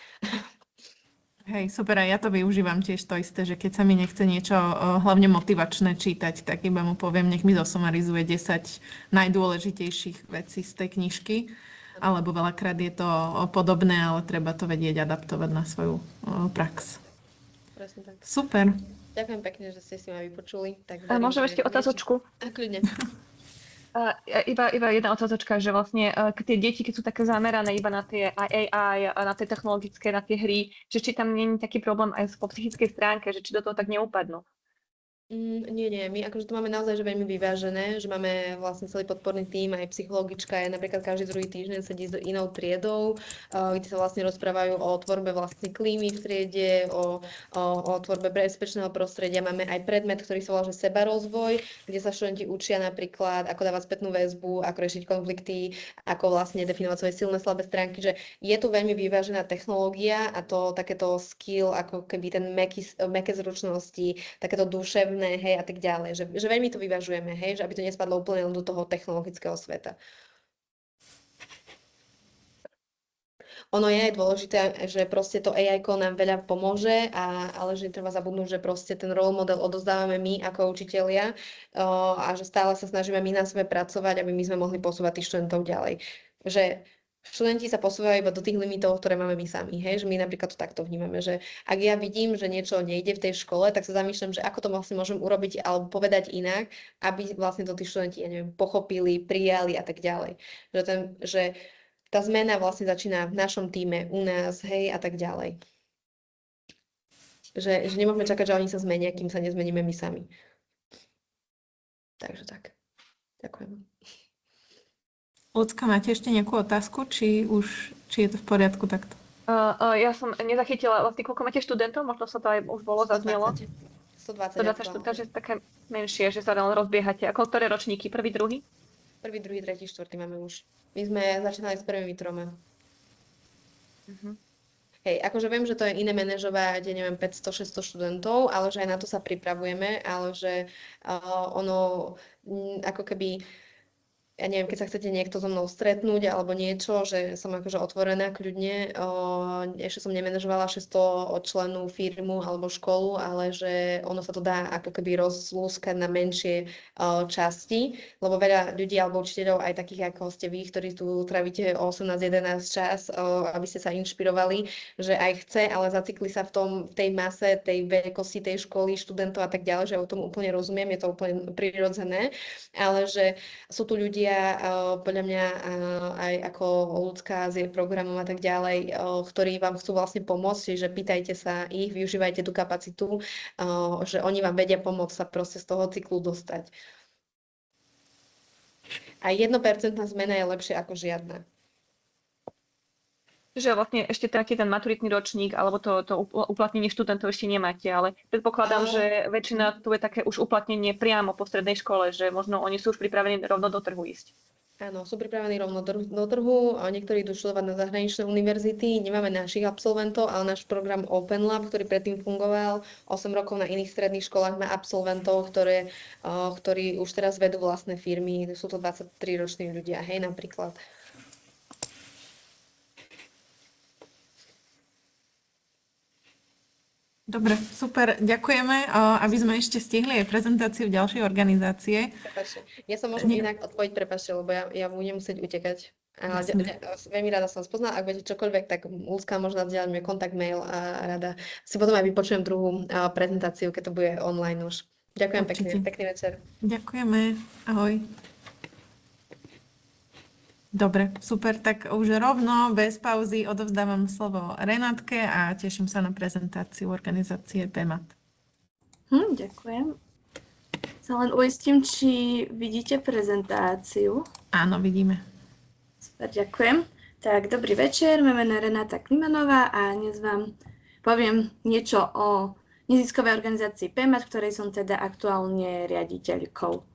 Hej, super, a ja to využívam tiež to isté, že keď sa mi nechce niečo hlavne motivačné čítať, tak iba mu poviem, nech mi zosumarizuje 10 najdôležitejších vecí z tej knižky, alebo veľakrát je to podobné, ale treba to vedieť adaptovať na svoju prax. Presne tak. Super. Ďakujem pekne, že ste si ma vypočuli. Tak môžem ešte otázočku? Kľudne. Iba jedna otázočka, že vlastne tie deti, keď sú také zamerané iba na tie AI, na tie technologické, na tie hry, že či tam nie je taký problém aj po psychickej stránke, že či do toho tak neupadnú. Nie, my akože to máme naozaj že veľmi vyvážené, že máme vlastne celý podporný tím, aj psychologička, je napríklad každý druhý týždeň sedí s inou triedou, kde sa vlastne rozprávajú o tvorbe vlastnej klímy v triede, o tvorbe bezpečného prostredia. Máme aj predmet, ktorý sa volá že sebarozvoj, kde sa študenti učia napríklad, ako dávať spätnú väzbu, ako riešiť konflikty, ako vlastne definovať svoje silné, slabé stránky, že je tu veľmi vyvážená technológia a to takéto skill, ako keby ten mäkké zručnosti, takéto duševné, hej, a tak ďalej. Že veľmi to vyvažujeme, hej, že aby to nespadlo úplne len do toho technologického sveta. Ono je aj dôležité, že proste to AI-ko nám veľa pomôže, ale že treba zabudnúť, že proste ten role model odozdávame my ako učitelia a že stále sa snažíme my na sebe pracovať, aby my sme mohli posúvať tých študentov ďalej. Že študenti sa posúvajú iba do tých limitov, ktoré máme my sami, hej? Že my napríklad to takto vnímame, že ak ja vidím, že niečo nejde v tej škole, tak sa zamýšľam, že ako to vlastne môžem urobiť alebo povedať inak, aby vlastne to tí študenti, ja neviem, pochopili, prijali a tak ďalej. Že tá zmena vlastne začína v našom tíme, u nás, hej, a tak ďalej. Že nemôžeme čakať, že oni sa zmenia, kým sa nezmeníme my sami. Takže tak. Ďakujem. Ľudská, máte ešte nejakú otázku? Či je to v poriadku takto? Ja som nezachytila, vlastne koľko máte študentov? Možno sa to aj už bolo zaznelo. 120. Takže také menšie, že sa len rozbiehate. Ako ktoré ročníky? Prvý, druhý? Prvý, druhý, tretí, štvrtý máme už. My sme začínali s prvými 3. Hej, akože viem, že to je iné manažovať, ja neviem, 500-600 študentov, ale že aj na to sa pripravujeme, ale že ono ako keby, ja neviem, keď sa chcete niekto so mnou stretnúť alebo niečo, že som akože otvorená kľudne. Ešte som nemanažovala 600 členú firmu alebo školu, ale že ono sa to dá ako keby rozlúskať na menšie časti, lebo veľa ľudí alebo učiteľov, aj takých ako ste vy, ktorí tu travíte 18-11 čas, aby ste sa inšpirovali, že aj chce, ale zacikli sa v tej mase, tej veľkosti tej školy, študentov a tak ďalej, že o tom úplne rozumiem, je to úplne prirodzené, ale že sú tu ľudia, podľa mňa aj ako ľudská s jej programom a tak ďalej, ktorí vám chcú vlastne pomôcť, že pýtajte sa ich, využívajte tú kapacitu, že oni vám vedia pomôcť sa proste z toho cyklu dostať. A 1% zmena je lepšie ako žiadna. Že vlastne ešte taký ten maturitný ročník alebo to uplatnenie študentov ešte nemáte, ale predpokladám, že väčšina tu je také už uplatnenie priamo po strednej škole, že možno oni sú už pripravení rovno do trhu ísť. Áno, sú pripravení rovno do trhu, niektorí idú študovať na zahraničné univerzity, nemáme našich absolventov, ale náš program Open Lab, ktorý predtým fungoval 8 rokov na iných stredných školách, má absolventov, ktorí už teraz vedú vlastné firmy, sú to 23-roční ľudia, hej, napríklad. Dobre, super, ďakujeme. Aby sme ešte stihli aj prezentáciu ďalšej organizácie. Prepáčte, ja sa môžem inak odpojiť, prepáčte, lebo ja budem musieť utekať. Veľmi rada som vás poznala, ak budete čokoľvek, tak ľudská možno zdieľať mi kontakt, mail a rada si potom aj vypočujem druhú prezentáciu, keď to bude online už. Ďakujem pekne, pekný večer. Ďakujeme, ahoj. Dobre, super, tak už rovno, bez pauzy odovzdávam slovo Renátke a teším sa na prezentáciu organizácie PEMAT. Ďakujem. Sa len uistím, či vidíte prezentáciu. Áno, vidíme. Super, ďakujem. Tak, dobrý večer, moje meno je Renáta Klimanová a dnes vám poviem niečo o neziskovej organizácii PEMAT, ktorej som teda aktuálne riaditeľkou.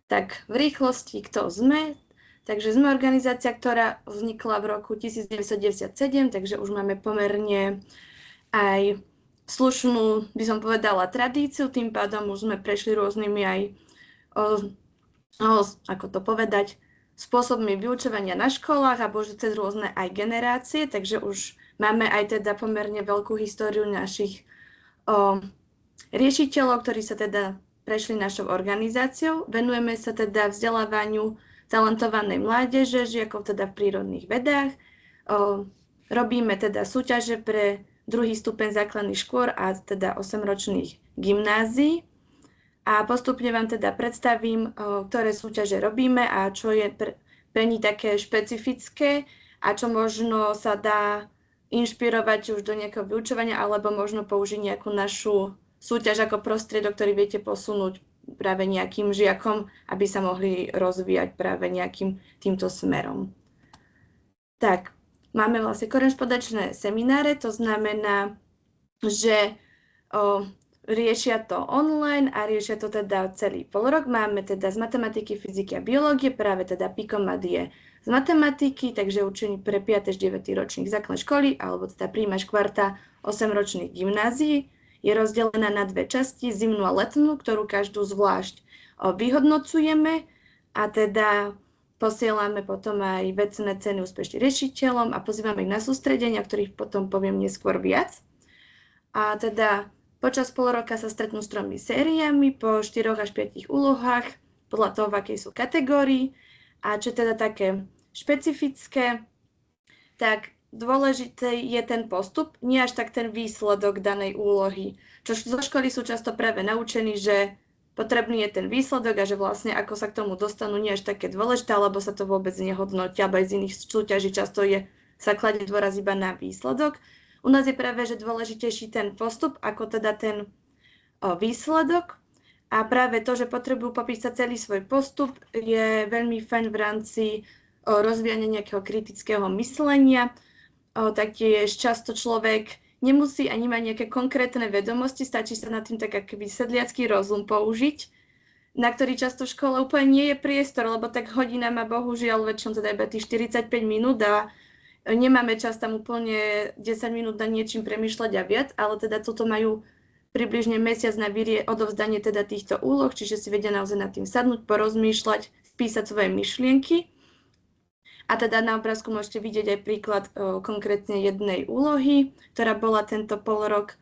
Tak v rýchlosti, kto sme? Takže sme organizácia, ktorá vznikla v roku 1997, takže už máme pomerne aj slušnú, by som povedala, tradíciu, tým pádom už sme prešli rôznymi aj, ako to povedať, spôsobmi vyučovania na školách a bože cez rôzne aj generácie, takže už máme aj teda pomerne veľkú históriu našich riešiteľov, ktorí sa teda prešli našou organizáciou. Venujeme sa teda vzdelávaniu talentovanej mládeže, žiakov teda v prírodných vedách. Robíme teda súťaže pre druhý stupeň základných škôl a teda 8-ročných gymnázií. A postupne vám teda predstavím, ktoré súťaže robíme a čo je pre nich také špecifické a čo možno sa dá inšpirovať už do nejakého vyučovania alebo možno použiť nejakú našu súťaž ako prostriedok, ktorý viete posunúť práve nejakým žiakom, aby sa mohli rozvíjať práve nejakým týmto smerom. Tak, máme vlastne korešpondenčné semináre, to znamená, že riešia to online a riešia to teda celý polrok. Máme teda z matematiky, fyziky a biológie, práve teda PIKOMAT je z matematiky, takže učení pre 5. až 9. ročník základnej školy, alebo teda príjmaš kvarta 8-ročných gymnázií. Je rozdelená na dve časti, zimnú a letnú, ktorú každú zvlášť vyhodnocujeme a teda posielame potom aj vecné ceny úspešným riešiteľom a pozývame ich na sústredenia, o ktorých potom poviem neskôr viac. A teda počas pol roka sa stretnú s 3 sériami po 4 až 5 úlohách, podľa toho, v akej sú kategórii. A čo teda také špecifické, tak dôležité je ten postup, nie až tak ten výsledok danej úlohy. Čo zo školy sú často práve naučení, že potrebný je ten výsledok a že vlastne ako sa k tomu dostanú nie až také dôležité, alebo sa to vôbec nehodnotí, alebo aj z iných súťaží často sa kladie dôraz iba na výsledok. U nás je práve, že dôležitejší ten postup, ako teda ten výsledok. A práve to, že potrebujú popísať celý svoj postup, je veľmi fajn v rámci rozvíjania nejakého kritického myslenia. Taktiež často človek nemusí ani mať nejaké konkrétne vedomosti, stačí sa nad tým tak akoby sedliacky rozum použiť, na ktorý často v škole úplne nie je priestor, lebo tak hodina má bohužiaľ väčšinou teda iba tých 45 minút a nemáme čas tam úplne 10 minút na niečím premýšľať a viac, ale teda toto majú približne mesiac na odovzdanie teda týchto úloh, čiže si vedia naozaj nad tým sadnúť, porozmýšľať, spísať svoje myšlienky. A teda na obrázku môžete vidieť aj príklad konkrétne jednej úlohy, ktorá bola tento polrok.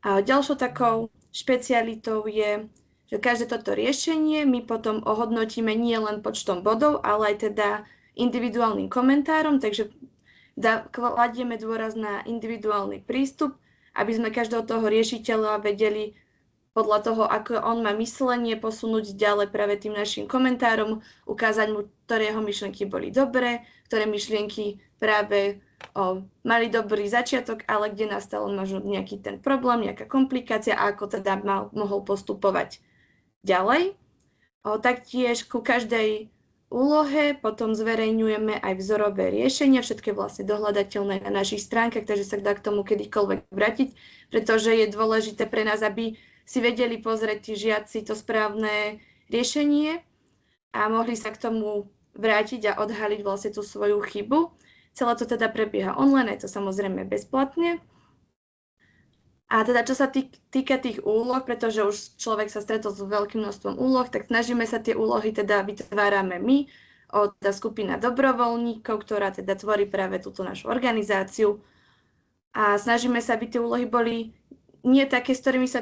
A ďalšou takou špecialitou je, že každé toto riešenie my potom ohodnotíme nie len počtom bodov, ale aj teda individuálnym komentárom, takže kladieme dôraz na individuálny prístup, aby sme každého toho riešiteľa vedeli podľa toho, ako on má myslenie, posunúť ďalej práve tým našim komentárom, ukázať mu, ktoré jeho myšlienky boli dobré, ktoré myšlienky práve mali dobrý začiatok, ale kde nastal možno nejaký ten problém, nejaká komplikácia a ako teda mohol postupovať ďalej. Taktiež ku každej úlohe potom zverejňujeme aj vzorové riešenia, všetko je vlastne dohľadateľné na našich stránkach, takže sa dá k tomu kedykoľvek vrátiť, pretože je dôležité pre nás, aby si vedeli pozrieť tí žiaci to správne riešenie a mohli sa k tomu vrátiť a odhaliť vlastne tú svoju chybu. Celé to teda prebieha online, je to samozrejme bezplatne. A teda čo sa týka tých úloh, pretože už človek sa stretol s veľkým množstvom úloh, tak snažíme sa tie úlohy teda vytvárame my, tá skupina dobrovoľníkov, ktorá teda tvorí práve túto našu organizáciu. A snažíme sa, aby tie úlohy boli nie také, s ktorými sa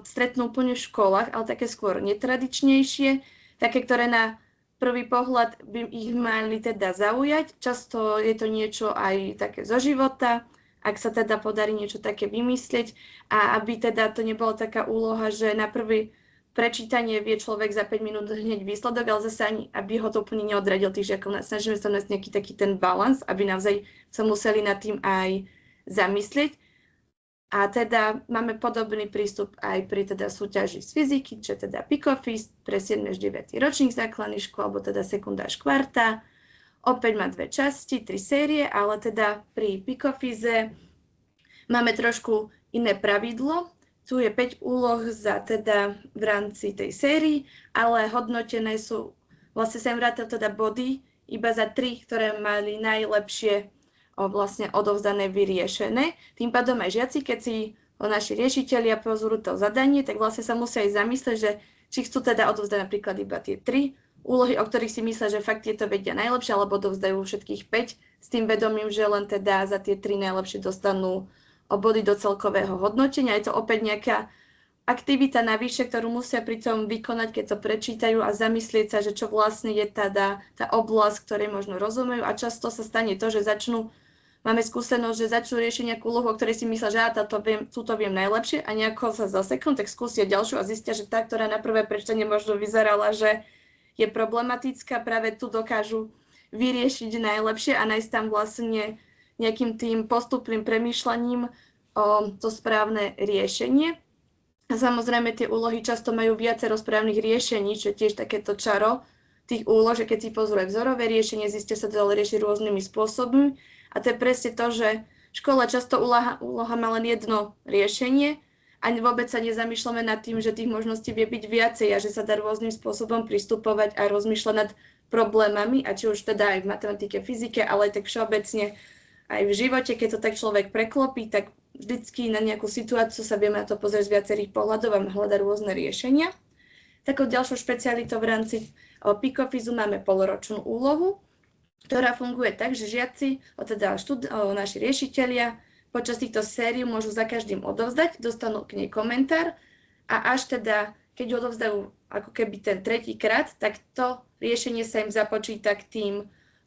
stretnú úplne v školách, ale také skôr netradičnejšie, také, ktoré na prvý pohľad by ich mali teda zaujať. Často je to niečo aj také zo života, ak sa teda podarí niečo také vymyslieť a aby teda to nebola taká úloha, že na prvý prečítanie vie človek za 5 minút hneď výsledok, ale zase ani, aby ho to úplne neodradil tých žiakov. Snažíme sa nájsť nejaký taký ten balans, aby naozaj sa museli nad tým aj zamyslieť. A teda máme podobný prístup aj pri teda súťaži z fyziky, čo teda PIKOFIS pre 7. až 9. ročník základných škôl, alebo teda sekunda až kvarta. Opäť má 2 časti, 3 série, ale teda pri Picofize máme trošku iné pravidlo. Tu je 5 úloh v rámci tej sérii, ale hodnotené sú, vlastne sem vrátil teda body, iba za 3, ktoré mali najlepšie vlastne odovzdané, vyriešené. Tým pádom aj žiaci, keď si naši riešitelia pozrú to zadanie, tak vlastne sa musia aj zamyslieť, že či chcú teda odovzdať napríklad iba tie 3 úlohy, o ktorých si myslia, že fakt tieto vedia najlepšie, alebo odovzdajú všetkých 5 s tým vedomím, že len teda za tie 3 najlepšie dostanú body do celkového hodnotenia. Je to opäť nejaká aktivita navyše, ktorú musia pritom vykonať, keď to prečítajú a zamyslieť sa, že čo vlastne je tá oblasť, ktorej možno rozumejú. A často sa stane to, že máme skúsenosť, že začnú riešiť nejakú úlohu, o ktorej si myslia, že túto viem najlepšie a nejako sa zaseknú, tak skúsia ďalšiu a zistia, že tá, ktorá na prvé prečtenie možno vyzerala, že je problematická, práve tu dokážu vyriešiť najlepšie a nájsť tam vlastne nejakým tým postupným premýšľaním to správne riešenie. A samozrejme tie úlohy často majú viacero správnych riešení, čo je tiež takéto čaro tých úloh, že keď si pozrú aj vzorové riešenie, zistia sa to dalo riešiť rôznymi spôsobmi. A to je presne to, že škola často úloha má len jedno riešenie a vôbec sa nezamýšľame nad tým, že tých možností vie byť viacej a že sa dá rôznym spôsobom pristupovať a rozmýšľať nad problémami, a či už teda aj v matematike, fyzike, ale aj tak všeobecne aj v živote, keď to tak človek preklopí, tak vždycky na nejakú situáciu sa vieme na to pozrieť z viacerých pohľadov a hľadať rôzne riešenia. Takou ďalšou špecialitou v rámci Picofizu máme polročnú úlohu, ktorá funguje tak, že žiaci, naši riešitelia, počas týchto sérií môžu za každým odovzdať, dostanú k nej komentár a až teda, keď ju odovzdajú ako keby ten tretí krát, tak to riešenie sa im započíta k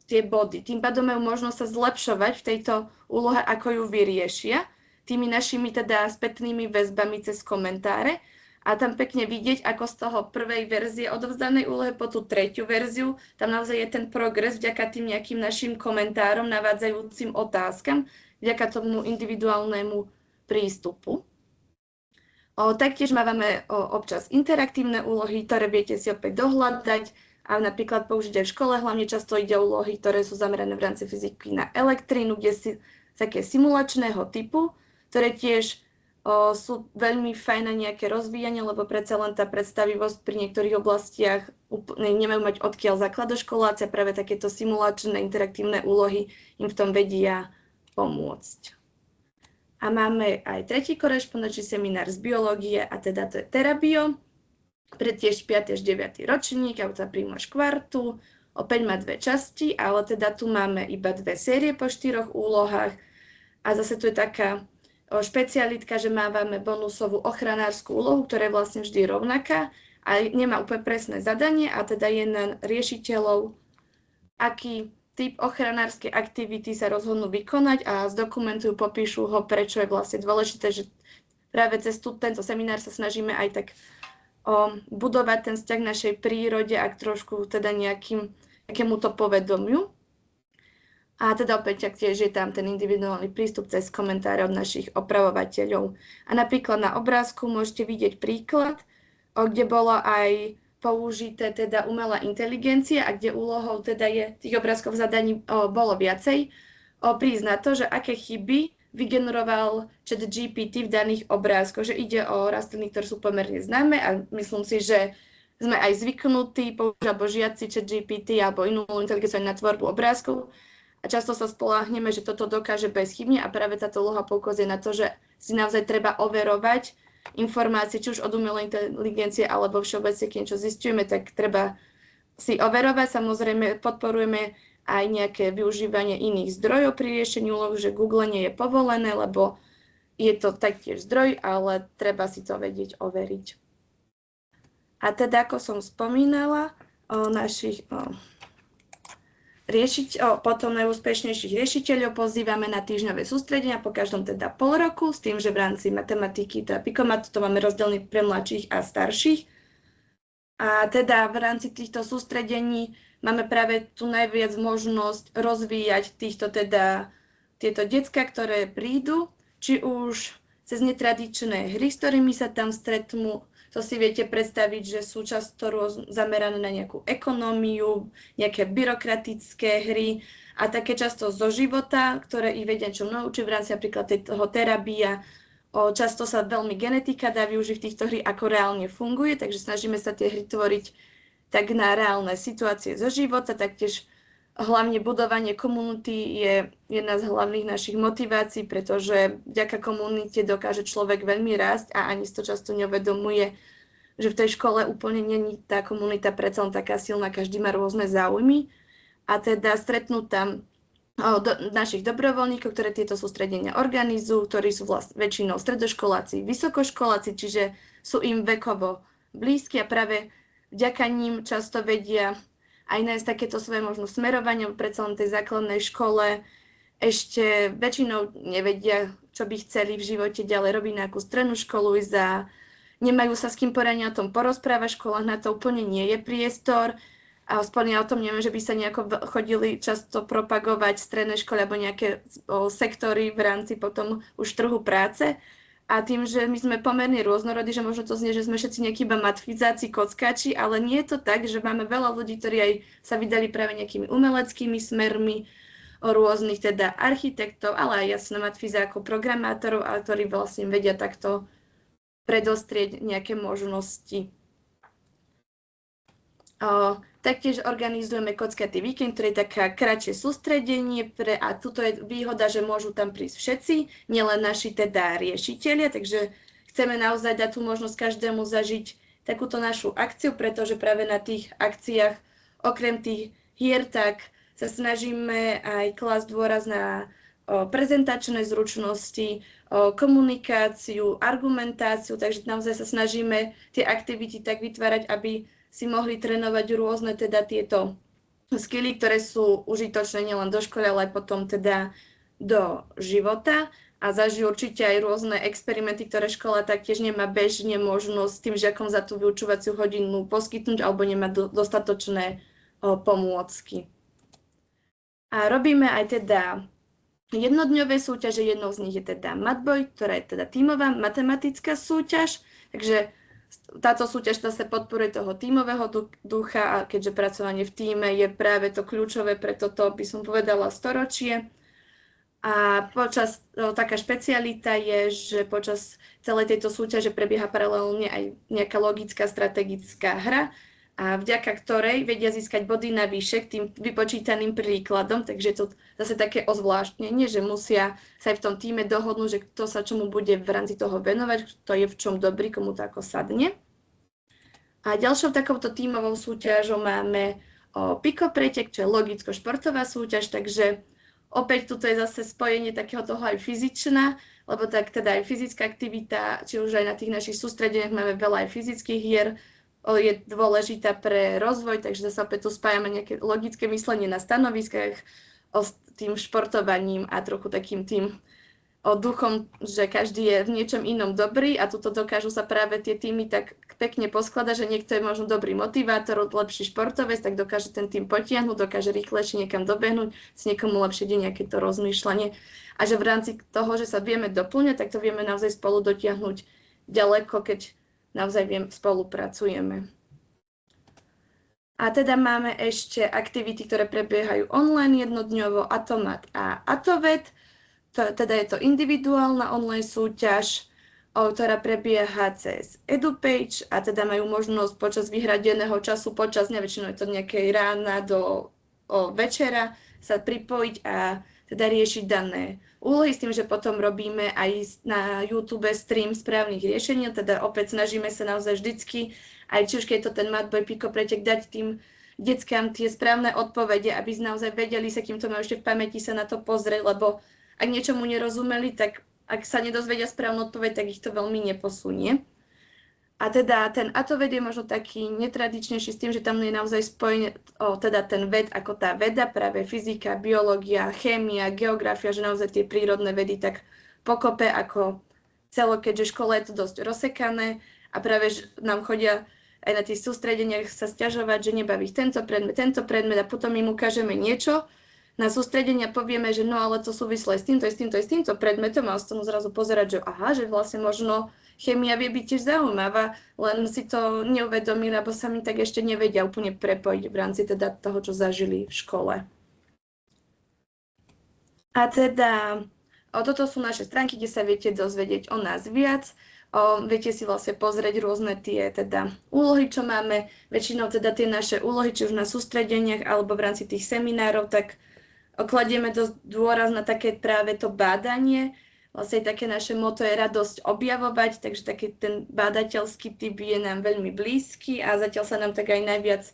tie body. Tým pádom majú možnosť sa zlepšovať v tejto úlohe, ako ju vyriešia, tými našimi teda spätnými väzbami cez komentáre. A tam pekne vidieť, ako z toho prvej verzie odovzdanej úlohy po tú tretiu verziu, tam naozaj je ten progres vďaka tým nejakým našim komentárom, navádzajúcim otázkam, vďaka tomu individuálnemu prístupu. Taktiež máme občas interaktívne úlohy, ktoré viete si opäť dohľadať a napríklad použiť aj v škole. Hlavne často ide o úlohy, ktoré sú zamerané v rámci fyziky na elektrínu, kde si také simulačného typu, ktoré tiež sú veľmi fajn na nejaké rozvíjanie, lebo predsa len tá predstavivosť pri niektorých oblastiach nemajú mať odkiaľ základoškoláci a práve takéto simulačné interaktívne úlohy im v tom vedia pomôcť. A máme aj tretí korešpondenčný seminár z biológie, a teda to je Terabio, pre tiež 5. až 9. ročník, a za príjmaš kvartu. Opäť má 2 časti, ale teda tu máme iba 2 série po 4 úlohách a zase tu je taká špecialitka, že máme bonusovú ochranárskú úlohu, ktorá je vlastne vždy rovnaká a nemá úplne presné zadanie a teda je na riešiteľov, aký typ ochranárskej aktivity sa rozhodnú vykonať a zdokumentujú, popíšu ho, prečo je vlastne dôležité, že práve cez tento seminár sa snažíme aj tak budovať ten vzťah k našej prírode a trošku teda nejakémuto povedomiu. A teda opäť tiež je tam ten individuálny prístup cez komentáre od našich opravovateľov. A napríklad na obrázku môžete vidieť príklad, kde bolo aj použité teda umelá inteligencia a kde úlohou teda je tých obrázkov zadaní bolo viacej. Prísť na to, že aké chyby vygeneroval ChatGPT v daných obrázkoch, že ide o rastliny, ktoré sú pomerne známe a myslím si, že sme aj zvyknutí použiť alebo žiaci ChatGPT alebo inú inteligenciu na tvorbu obrázkov. A často sa spoľahneme, že toto dokáže bezchybne a práve táto úloha poukazuje na to, že si naozaj treba overovať informácie, či už od umelej inteligencie alebo všeobecne, keď niečo zisťujeme, tak treba si overovať. Samozrejme podporujeme aj nejaké využívanie iných zdrojov pri riešení úloh, že googlenie je povolené, lebo je to taktiež zdroj, ale treba si to vedieť overiť. A teda, ako som spomínala, potom najúspešnejších riešiteľov pozývame na týždňové sústredenia po každom teda pol roku, s tým, že v rámci matematiky, teda Picomatu, to máme rozdelené pre mladších a starších. A teda v rámci týchto sústredení máme práve tu najviac možnosť rozvíjať tieto decká, ktoré prídu, či už cez netradičné hry, s ktorými sa tam stretnú, To si viete predstaviť, že sú často zamerané na nejakú ekonómiu, nejaké byrokratické hry a také často zo života, ktoré ich vedia čo naučiť v rámci napríklad toho terapia. Často sa veľmi genetika dá využiť v týchto hry, ako reálne funguje, takže snažíme sa tie hry tvoriť tak na reálne situácie zo života, taktiež hlavne budovanie komunity je jedna z hlavných našich motivácií, pretože vďaka komunite dokáže človek veľmi rásť a ani si to často neuvedomuje, že v tej škole úplne není tá komunita predsa len taká silná, každý má rôzne záujmy a teda stretnúť tam našich dobrovoľníkov, ktoré tieto sústredenia organizujú, ktorí sú väčšinou stredoškoláci, vysokoškoláci, čiže sú im vekovo blízki a práve vďaka ním často vedia aj nájsť takéto svoje možno smerovanie, predsa len tej základnej škole ešte väčšinou nevedia, čo by chceli v živote ďalej robiť nejakú strednú školu, nemajú sa s kým poriadne o tom porozprávať, škola na to úplne nie je priestor a aspoň ja o tom neviem, že by sa nejako chodili často propagovať stredné školy alebo nejaké sektory v rámci potom už trhu práce. A tým, že my sme pomerne rôznorodí, že možno to znie, že sme všetci nejakí iba matfizáci, kockáči, ale nie je to tak, že máme veľa ľudí, ktorí aj sa vydali práve nejakými umeleckými smermi, o rôznych teda architektov, ale aj jasne matfizákov, programátorov, ale ktorí vlastne vedia takto predostrieť nejaké možnosti. Taktiež organizujeme Kockatý víkend, ktorý je taká kratšie sústredenie a tuto je výhoda, že môžu tam prísť všetci, nielen naši teda riešitelia, takže chceme naozaj dať tú možnosť každému zažiť takúto našu akciu, pretože práve na tých akciách okrem tých hier tak sa snažíme aj klásť dôraz na prezentačné zručnosti, komunikáciu, argumentáciu, takže naozaj sa snažíme tie aktivity tak vytvárať, aby si mohli trénovať rôzne teda tieto skily, ktoré sú užitočné nielen do školy, ale aj potom teda do života a zažijú určite aj rôzne experimenty, ktoré škola taktiež nemá bežne možnosť tým žiakom za tú vyučovaciu hodinu poskytnúť alebo nemá dostatočné pomôcky. A robíme aj teda jednodňové súťaže, jednou z nich je teda Matboj, ktorá je teda tímová matematická súťaž, takže táto súťaž sa podporuje toho tímového ducha a keďže pracovanie v tíme je práve to kľúčové pre toto, by som povedala, storočie. A taká špecialita je, že počas celej tejto súťaže prebieha paralelne aj nejaká logická strategická hra, a vďaka ktorej vedia získať body navyše k tým vypočítaným príkladom, takže je to zase také ozvláštnenie, že musia sa aj v tom tíme dohodnúť, že kto sa čomu bude v rámci toho venovať, kto je v čom dobrý, komu to ako sadne. A ďalšou takouto tímovou súťažou máme Piko pretek, čo je logicko-športová súťaž, takže opäť tuto je zase spojenie takého toho aj fyzičná, lebo tak teda aj fyzická aktivita, či už aj na tých našich sústredeniach máme veľa aj fyzických hier, je dôležitá pre rozvoj, takže zase opäť tu spájame nejaké logické myslenie na stanoviskách s tým športovaním a trochu takým tým duchom, že každý je v niečom inom dobrý a tuto dokážu sa práve tie týmy tak pekne poskladať, že niekto je možno dobrý motivátor, lepší športovec, tak dokáže ten tým potiahnuť, dokáže rýchlejšie niekam dobehnúť, s niekomu lepšie ide nejaké to rozmýšľanie a že v rámci toho, že sa vieme doplňať, tak to vieme naozaj spolu dotiahnuť ďaleko, keď naozaj spolupracujeme. A teda máme ešte aktivity, ktoré prebiehajú online jednodňovo, Atomat a Atovet. Teda je to individuálna online súťaž, ktorá prebieha cez EduPage a teda majú možnosť počas vyhradeného času, počas dňa, väčšinou je to nejakej rána do večera, sa pripojiť a teda riešiť dané úlohy s tým, že potom robíme aj na YouTube stream správnych riešení, teda opäť snažíme sa naozaj vždycky, aj či už keď je to ten Matboj, Piko pretek, dať tým deckám tie správne odpovede, aby naozaj vedeli sa, kým to majú ešte v pamäti sa na to pozrieť, lebo ak niečomu nerozumeli, tak ak sa nedozvedia správnu odpoveď, tak ich to veľmi neposunie. A teda ten Atoved je možno taký netradičnejší s tým, že tam je naozaj spojený teda ten ved ako tá veda, práve fyzika, biológia, chémia, geografia, že naozaj tie prírodné vedy tak pokope ako celo, keďže škola je to dosť rozsekané a práve nám chodia aj na tých sústredeniach sa sťažovať, že nebaví tento predmet a potom im ukážeme niečo. Na sústredenia povieme, že no ale to súvislé s týmto predmetom a ostanú zrazu pozerať, že aha, že vlastne možno chémia vie byť tiež zaujímavá, len si to neuvedomili, lebo sami tak ešte nevedia úplne prepojiť v rámci teda toho, čo zažili v škole. A teda toto sú naše stránky, kde sa viete dozvedieť o nás viac. Viete si vlastne pozrieť rôzne tie teda úlohy, čo máme. Väčšinou teda tie naše úlohy, či už na sústredeniach alebo v rámci tých seminárov, tak kladieme dôraz na také práve to bádanie. Vlastne také naše motto je radosť objavovať, takže taký ten bádateľský typ je nám veľmi blízky a zatiaľ sa nám tak aj najviac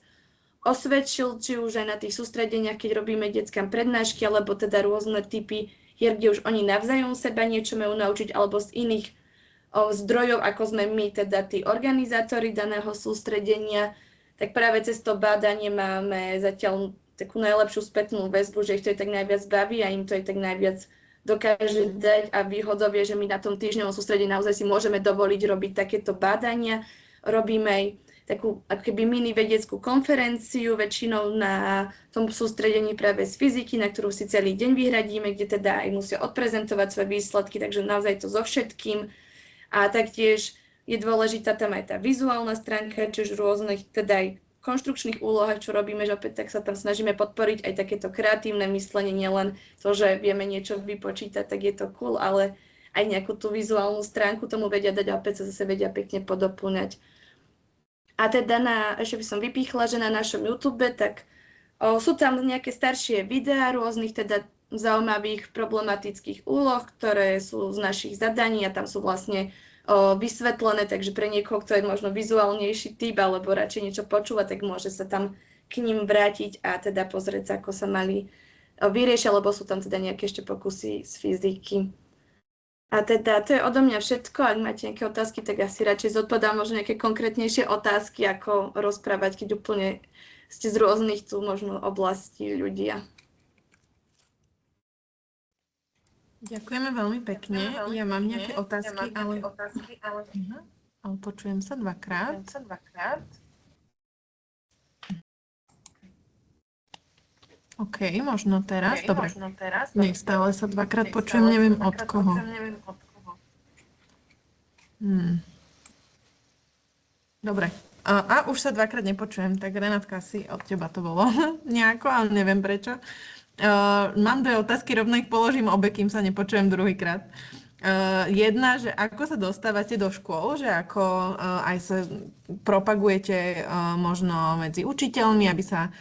osvedčil, či už aj na tých sústredeniach, keď robíme deckám prednášky, alebo teda rôzne typy hier, kde už oni navzájom seba niečo majú naučiť, alebo z iných zdrojov, ako sme my, teda tí organizátori daného sústredenia, tak práve cez to bádanie máme zatiaľ takú najlepšiu spätnú väzbu, že ich to je tak najviac baví a im to je tak najviac dokáže dať a výhodou je, že my na tom týždňovom sústredení naozaj si môžeme dovoliť robiť takéto bádania. Robíme aj takú ako keby mini vedeckú konferenciu, väčšinou na tom sústredení práve z fyziky, na ktorú si celý deň vyhradíme, kde teda aj musia odprezentovať svoje výsledky, takže naozaj to so všetkým. A taktiež je dôležitá tam aj tá vizuálna stránka, čiže rôznych teda aj konštrukčných úlohách, čo robíme, že opäť tak sa tam snažíme podporiť aj takéto kreatívne myslenie, nielen to, že vieme niečo vypočítať, tak je to cool, ale aj nejakú tú vizuálnu stránku tomu vedia dať a opäť sa zase vedia pekne podopúňať. A teda ešte by som vypíchla, že na našom YouTube, tak sú tam nejaké staršie videá rôznych teda zaujímavých problematických úloh, ktoré sú z našich zadaní a tam sú vlastne vysvetlené, takže pre niekoho, kto je možno vizuálnejší typ alebo radšej niečo počúva, tak môže sa tam k ním vrátiť a teda pozrieť sa, ako sa mali vyriešiť, lebo sú tam teda nejaké ešte pokusy z fyziky. A teda to je odo mňa všetko. Ak máte nejaké otázky, tak asi radšej zodpovedám možno nejaké konkrétnejšie otázky, ako rozprávať, keď úplne ste z rôznych tu možno oblastí ľudia. Ďakujeme veľmi pekne. Ja mám nejaké otázky, ale počujem sa dvakrát. OK, možno teraz. Dobre. Stále sa dvakrát počujem, neviem od koho. Dobre. A už sa dvakrát nepočujem, tak Renátka, asi od teba to bolo nejako, ale neviem prečo. Mám dve otázky, rovno ich položím obe, kým sa nepočujem druhýkrát. Jedna, že ako sa dostávate do škôl, že ako aj sa propagujete možno medzi učiteľmi, aby sa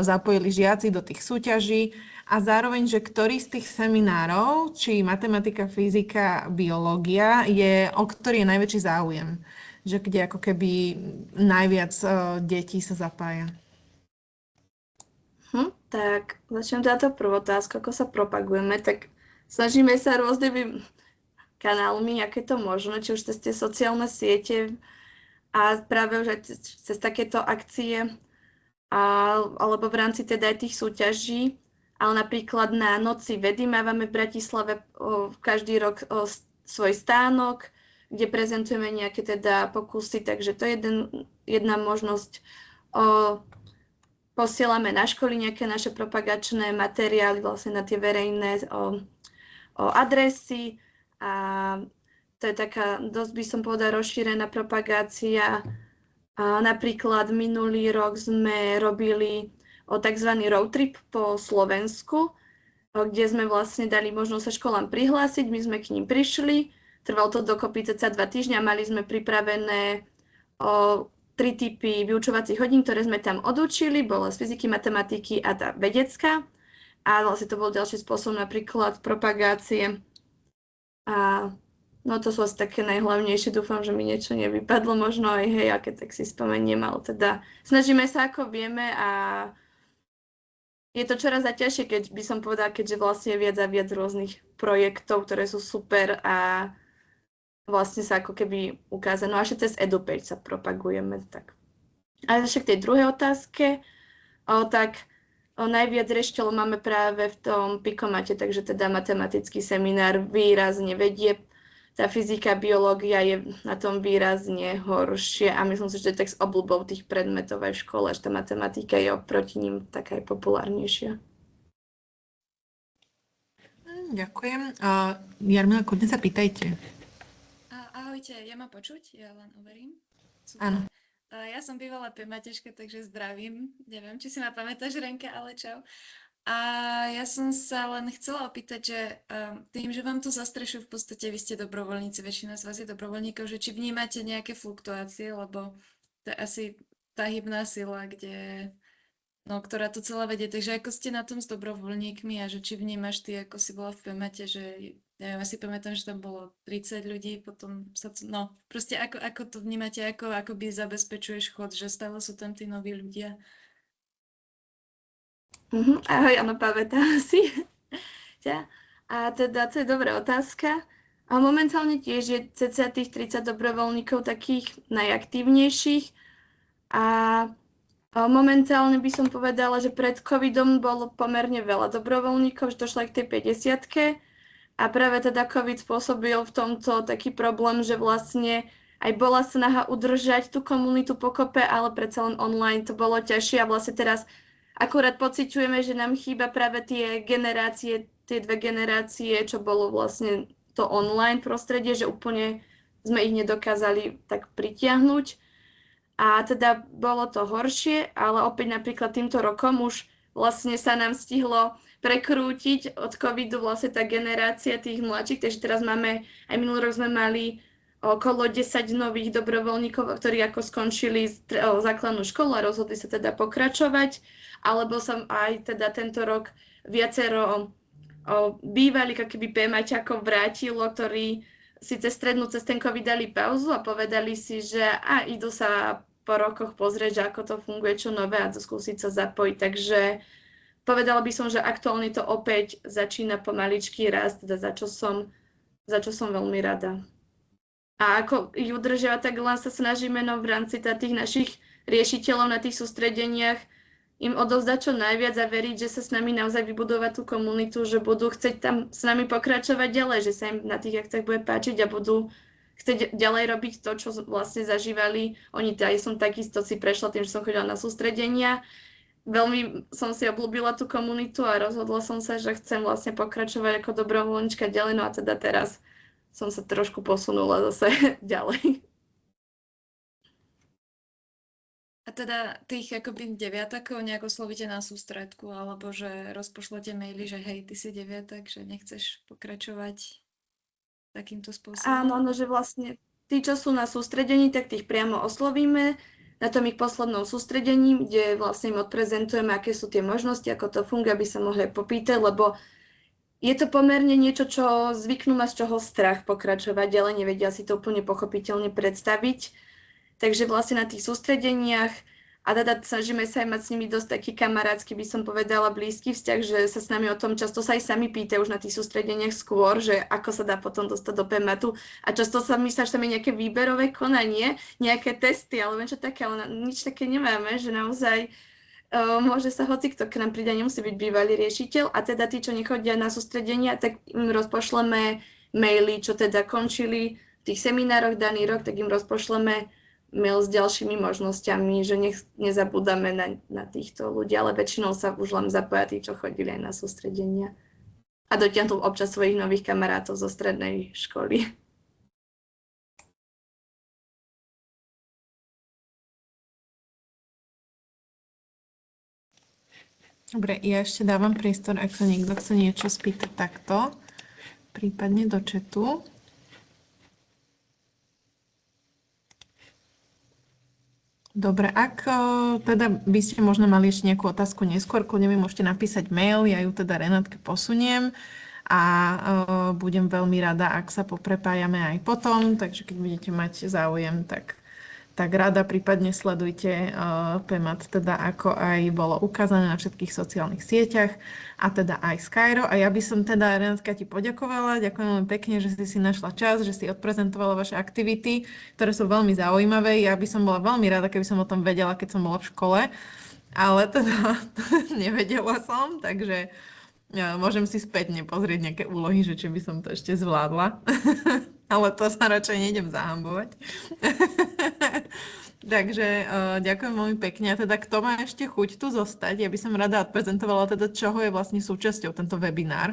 zapojili žiaci do tých súťaží a zároveň, že ktorý z tých seminárov, či matematika, fyzika, biológia, o ktorý je najväčší záujem, že kde ako keby najviac detí sa zapája. Tak začnem táto prvú otázku, ako sa propagujeme, tak snažíme sa rôznymi kanálmi, aké to možno, či už cez tie sociálne siete a práve už aj cez takéto akcie, alebo v rámci teda aj tých súťaží, ale napríklad na Noci vedy mávame v Bratislave každý rok svoj stánok, kde prezentujeme nejaké teda pokusy, takže to je jedna možnosť. Posielame na školy nejaké naše propagačné materiály vlastne na tie verejné adresy a to je taká dosť, by som povedala, rozšírená propagácia. Napríklad minulý rok sme robili tzv. Road trip po Slovensku, kde sme vlastne dali možnosť sa školám prihlásiť, my sme k ním prišli, trvalo to dokopy cca 2 týždňa, mali sme pripravené 3 typy vyučovacích hodín, ktoré sme tam odučili, bola z fyziky, matematiky a tá vedecká. A vlastne to bol ďalší spôsob napríklad propagácie. A no to sú asi také najhlavnejšie, dúfam, že mi niečo nevypadlo, možno aj hej, aké tak si spomeniem, ale teda snažíme sa ako vieme a je to čoraz ťažšie, keď by som povedala, keďže vlastne viac a viac rôznych projektov, ktoré sú super a vlastne sa ako keby ukázať. No a ešte cez EduPage sa propagujeme. Tak. A ešte k tej druhej otázke, najviac rešteľov máme práve v tom Pikomate, takže teda matematický seminár výrazne vedie. Tá fyzika, biológia je na tom výrazne horšie a myslím si, že to je tak s obľubou tých predmetov aj v škole, že tá matematika je oproti ním taká aj populárnejšia. Ďakujem. Jarmila, kľudne sa pýtajte. Ahojte. Ahojte, je ma počuť? Ja len overím. Áno. Ja som bývalá PMATeška, takže zdravím. Neviem, či si ma pamätáš, Renka, ale čau. A ja som sa len chcela opýtať, že tým, že vám tu zastrešujú, v podstate vy ste dobrovoľníci, väčšina z vás je dobrovoľníkov, že či vnímate nejaké fluktuácie, lebo to je asi tá hybná sila, ktorá to celé vedie. Takže ako ste na tom s dobrovoľníkmi a že či vnímaš ty, ako si bola v PMATe, že neviem, ja si pamätám, že tam bolo 30 ľudí, potom proste ako to vnímate, ako by zabezpečuješ chod, že stále sú tam tí noví ľudia. Ahoj, áno, pamätám si ťa. A teda, to je dobrá otázka. A momentálne tiež je cca tých 30 dobrovoľníkov takých najaktívnejších. A momentálne by som povedala, že pred covidom bolo pomerne veľa dobrovoľníkov, že došlo aj k tej 50-ke. A práve teda covid spôsobil v tomto taký problém, že vlastne aj bola snaha udržať tú komunitu pokope, ale predsa len online to bolo ťažšie a vlastne teraz akurát pociťujeme, že nám chýba práve tie dve generácie, čo bolo vlastne to online prostredie, že úplne sme ich nedokázali tak pritiahnuť. A teda bolo to horšie, ale opäť napríklad týmto rokom už vlastne sa nám stihlo prekrútiť od covidu vlastne tá generácia tých mladších, takže teraz máme, aj minulý rok sme mali okolo 10 nových dobrovoľníkov, ktorí ako skončili základnú školu a rozhodli sa teda pokračovať, alebo sa aj teda tento rok viacero bývalých ako keby PMAťákov vrátilo, ktorí si cez ten covid dali pauzu a povedali si, že idú sa po rokoch pozrieť, že ako to funguje, čo nové a skúsiť sa zapojiť. Takže povedala by som, že aktuálne to opäť začína pomaličky rásť, teda za čo som veľmi rada. A ako ich udržiavať, tak len sa snažíme v rámci tých našich riešiteľov na tých sústredeniach im odovzdať čo najviac a veriť, že sa s nami naozaj vybudovať tú komunitu, že budú chcieť tam s nami pokračovať ďalej, že sa im na tých akciách bude páčiť a budú chcieť ďalej robiť to, čo vlastne zažívali. Oni, ja som takisto si prešla tým, že som chodila na sústredenia. Veľmi som si obľúbila tú komunitu a rozhodla som sa, že chcem vlastne pokračovať ako dobrovoľníčka ďalej, no a teda teraz som sa trošku posunula zase ďalej. A teda tých akoby deviatakov nejak oslovíte na sústredku, alebo že rozpošlete maily, že hej, ty si deviatak, že nechceš pokračovať takýmto spôsobom? Áno, že vlastne tí, čo sú na sústredení, tak tých priamo oslovíme na tom ich poslednom sústredení, kde vlastne im odprezentujeme, aké sú tie možnosti, ako to funguje, aby sa mohli popýtať, lebo je to pomerne niečo, čo zvyknú mať z čoho strach pokračovať, ale nevedia si to úplne pochopiteľne predstaviť. Takže vlastne na tých sústredeniach a teda snažíme sa aj mať s nimi dosť taký kamarátsky, by som povedala, blízky vzťah, že sa s nami o tom často sa aj sami pýtajú už na tých sústredeniach skôr, že ako sa dá potom dostať do PMATu. A často sa myslí, že tam je nejaké výberové konanie, nejaké testy, alebo niečo také, ale nič také nemáme, že naozaj môže sa hocikto k nám pridať, nemusí byť bývalý riešiteľ. A teda tí, čo nechodia na sústredenia, tak im rozpošleme maily, čo teda končili v tých seminároch daný rok, tak im rozpošleme mail s ďalšími možnosťami, že nezabúdame na týchto ľudí, ale väčšinou sa už len zapoja tí, čo chodili aj na sústredenia. A dotiahnu občas svojich nových kamarátov zo strednej školy. Dobre, ja ešte dávam priestor, ak sa niekto chce niečo spýtať takto, prípadne do chatu. Dobre, ak teda by ste možno mali ešte nejakú otázku neskôr, kľudne mi môžete napísať mail, ja ju teda Renátke posuniem a budem veľmi rada, ak sa poprepájame aj potom, takže keď budete mať záujem, tak rada prípadne sledujte PMAT, teda ako aj bolo ukázané na všetkých sociálnych sieťach a teda aj Skyro. A ja by som teda, Renátka, ti poďakovala. Ďakujem veľmi pekne, že si našla čas, že si odprezentovala vaše aktivity, ktoré sú veľmi zaujímavé. Ja by som bola veľmi rada, keby som o tom vedela, keď som bola v škole, ale teda nevedela som, takže môžem si spätne pozrieť nejaké úlohy, že či by som to ešte zvládla. Ale to sa radšej nejdem zahambovať. Takže ďakujem veľmi pekne. A teda kto má ešte chuť tu zostať, ja by som rada odprezentovala teda, čoho je vlastne súčasťou tento webinár.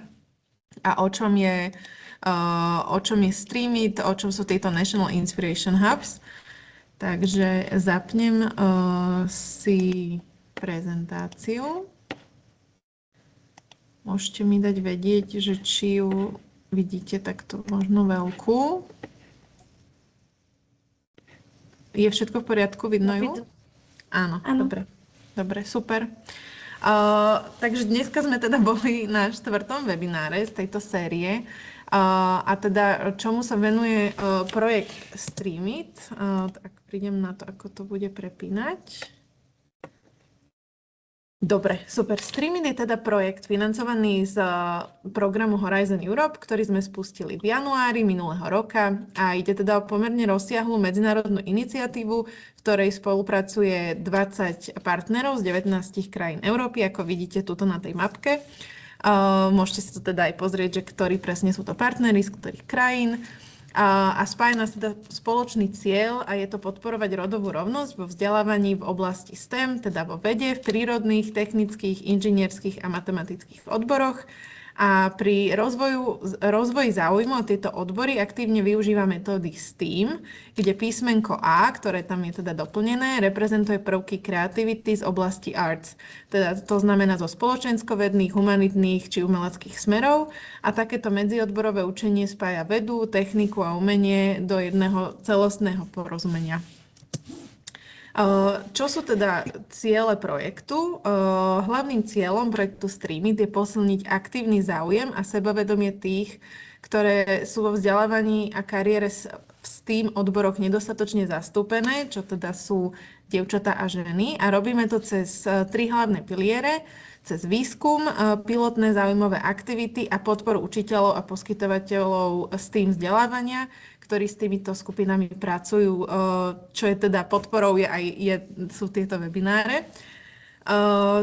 a o čom je Streamit, o čom sú tieto National Inspiration Hubs. Takže zapnem si prezentáciu. Môžete mi dať vedieť, že či ju vidíte takto možno veľkú. Je všetko v poriadku? Vidno ju? Áno, dobre. Dobre, super. Takže dneska sme teda boli na 4. webináre z tejto série. A teda čomu sa venuje projekt Streamit. Tak prídem na to, ako to bude prepínať. Dobre, super. Streamit je teda projekt financovaný z programu Horizon Europe, ktorý sme spustili v januári minulého roka a ide teda o pomerne rozsiahlu medzinárodnú iniciatívu, v ktorej spolupracuje 20 partnerov z 19 krajín Európy, ako vidíte tuto na tej mapke. Môžete si to teda aj pozrieť, že ktorí presne sú to partneri, z ktorých krajín. A spája nás teda spoločný cieľ a je to podporovať rodovú rovnosť vo vzdelávaní v oblasti STEM, teda vo vede, v prírodných, technických, inžinierských a matematických odboroch. A pri rozvoji záujmu o tieto odbory aktívne využíva metódy STEAM, kde písmenko A, ktoré tam je teda doplnené, reprezentuje prvky kreativity z oblasti arts. Teda to znamená zo spoločenskovedných, humanitných či umeleckých smerov. A takéto medziodborové učenie spája vedu, techniku a umenie do jedného celostného porozumenia. Čo sú teda ciele projektu? Hlavným cieľom projektu Streamit je posilniť aktívny záujem a sebavedomie tých, ktoré sú vo vzdelávaní a kariére v STEAM odboroch nedostatočne zastúpené, čo teda sú dievčatá a ženy. A robíme to cez 3 hlavné piliere, cez výskum, pilotné záujmové aktivity a podporu učiteľov a poskytovateľov STEAM vzdelávania, ktorí s týmito skupinami pracujú, čo je teda podporou, sú tieto webináre.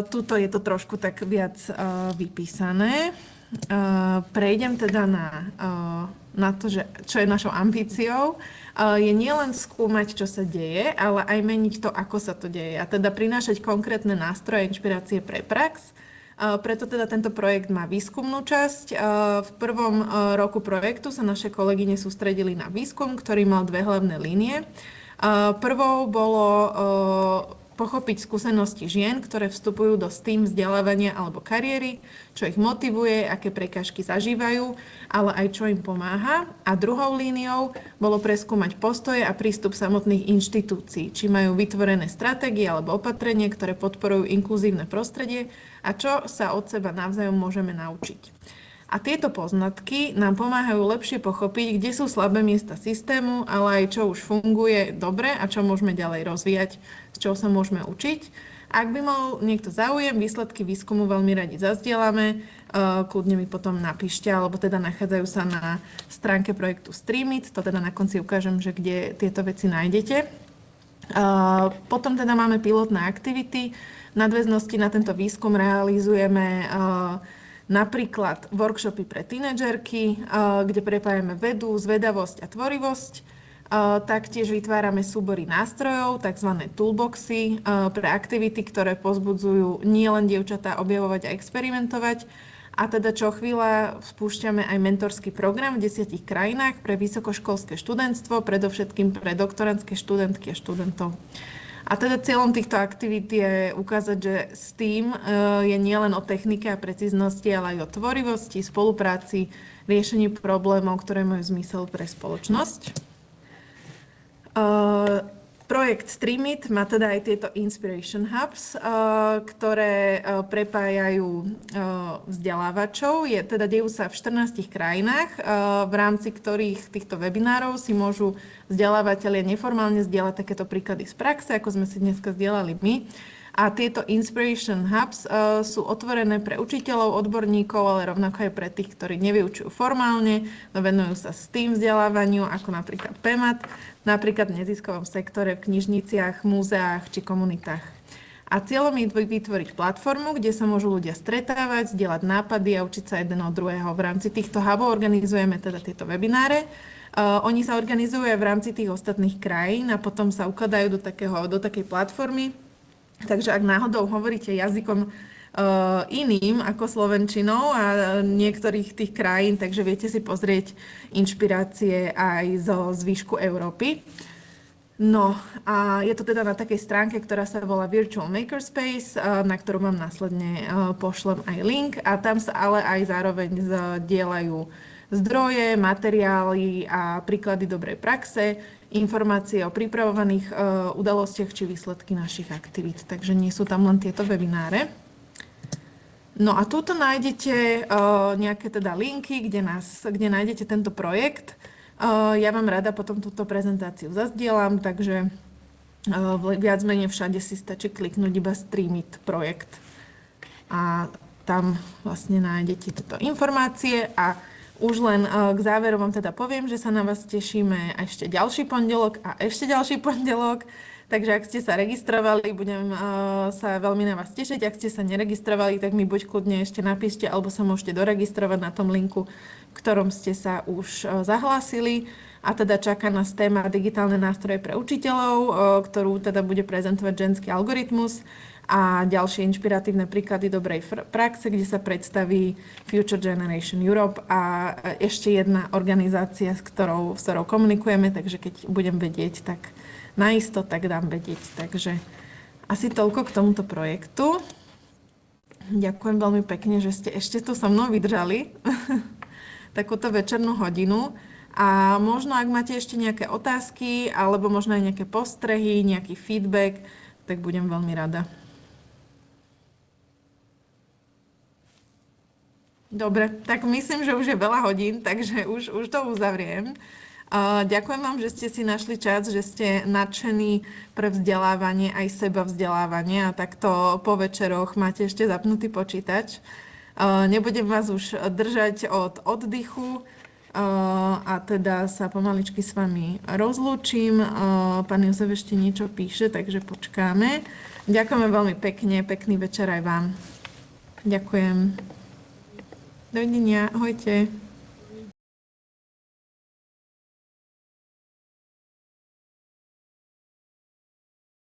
Tuto je to trošku tak viac vypísané. Prejdem teda na to, že čo je našou ambíciou. Je nielen skúmať, čo sa deje, ale aj meniť to, ako sa to deje. A teda prinášať konkrétne nástroje a inšpirácie pre prax. Preto teda tento projekt má výskumnú časť. V prvom roku projektu sa naše kolegyne sústredili na výskum, ktorý mal 2 hlavné línie. Prvou bolo pochopiť skúsenosti žien, ktoré vstupujú do STEAM vzdelávania alebo kariéry, čo ich motivuje, aké prekážky zažívajú, ale aj čo im pomáha. A druhou líniou bolo preskúmať postoje a prístup samotných inštitúcií, či majú vytvorené stratégie alebo opatrenie, ktoré podporujú inkluzívne prostredie a čo sa od seba navzájom môžeme naučiť. A tieto poznatky nám pomáhajú lepšie pochopiť, kde sú slabé miesta systému, ale aj čo už funguje dobre a čo môžeme ďalej rozvíjať, z čoho sa môžeme učiť. Ak by mal niekto záujem, výsledky výskumu veľmi radi zazdielame, kľudne mi potom napíšte, alebo teda nachádzajú sa na stránke projektu Streamit, to teda na konci ukážem, že kde tieto veci nájdete. Potom teda máme pilotné aktivity. V nadväznosti na tento výskum realizujeme napríklad workshopy pre tínedžerky, kde prepájame vedu, zvedavosť a tvorivosť. Taktiež vytvárame súbory nástrojov, tzv. Toolboxy, pre aktivity, ktoré povzbudzujú nielen dievčatá objavovať a experimentovať. A teda čo chvíľa spúšťame aj mentorský program v 10 krajinách pre vysokoškolské študentstvo, predovšetkým pre doktorandské študentky a študentov. A teda cieľom týchto aktivít je ukázať, že STEAM je nielen o technike a precíznosti, ale aj o tvorivosti, spolupráci, riešení problémov, ktoré majú zmysel pre spoločnosť. Projekt Streamit má teda aj tieto Inspiration Hubs, ktoré prepájajú vzdelávačov. Dejú sa v 14 krajinách, v rámci ktorých týchto webinárov si môžu vzdelávatelia neformálne zdieľať takéto príklady z praxe, ako sme si dneska zdieľali my. A tieto Inspiration Hubs sú otvorené pre učiteľov, odborníkov, ale rovnako aj pre tých, ktorí nevyučujú formálne, no venujú sa STEAM vzdelávaniu, ako napríklad PEMAT, napríklad v neziskovom sektore, v knižniciach, múzeách či komunitách. A cieľom je vytvoriť platformu, kde sa môžu ľudia stretávať, zdieľať nápady a učiť sa jeden od druhého. V rámci týchto hubov organizujeme teda tieto webináre. Oni sa organizujú aj v rámci tých ostatných krajín a potom sa ukladajú do takej platformy. Takže ak náhodou hovoríte jazykom iným ako slovenčinou a niektorých tých krajín, takže viete si pozrieť inšpirácie aj zo zvyšku Európy. No a je to teda na takej stránke, ktorá sa volá Virtual Makerspace, na ktorú vám následne pošlem aj link a tam sa ale aj zároveň zdieľajú zdroje, materiály a príklady dobrej praxe, informácie o pripravovaných udalostiach či výsledky našich aktivít. Takže nie sú tam len tieto webináre. No a tuto nájdete nejaké teda linky, kde nájdete tento projekt. Ja vám rada potom túto prezentáciu zazdielam, takže viac menej všade si stačí kliknúť iba Streamit projekt. A tam vlastne nájdete tieto informácie a už len k záveru vám teda poviem, že sa na vás tešíme ešte ďalší pondelok a ešte ďalší pondelok. Takže ak ste sa registrovali, budem sa veľmi na vás tešiť. Ak ste sa neregistrovali, tak mi buď kľudne ešte napíšte, alebo sa môžete doregistrovať na tom linku, ktorom ste sa už zahlásili. A teda čaká nás téma digitálne nástroje pre učiteľov, ktorú teda bude prezentovať ženský algoritmus a ďalšie inšpiratívne príklady dobrej praxe, kde sa predstaví Future Generation Europe a ešte jedna organizácia, s ktorou komunikujeme, takže keď budem vedieť, tak naisto tak dám vedieť. Takže asi toľko k tomuto projektu. Ďakujem veľmi pekne, že ste ešte tu so mnou vydržali takúto večernú hodinu. A možno, ak máte ešte nejaké otázky, alebo možno aj nejaké postrehy, nejaký feedback, tak budem veľmi rada. Dobre, tak myslím, že už je veľa hodín, takže už to uzavriem. Ďakujem vám, že ste si našli čas, že ste nadšení pre vzdelávanie, aj seba vzdelávanie a takto po večeroch máte ešte zapnutý počítač. Nebudem vás už držať od oddychu a teda sa pomaličky s vami rozlúčim. Pán Jozef ešte niečo píše, takže počkáme. Ďakujeme veľmi pekne, pekný večer aj vám. Ďakujem. Dovidenia, ahojte.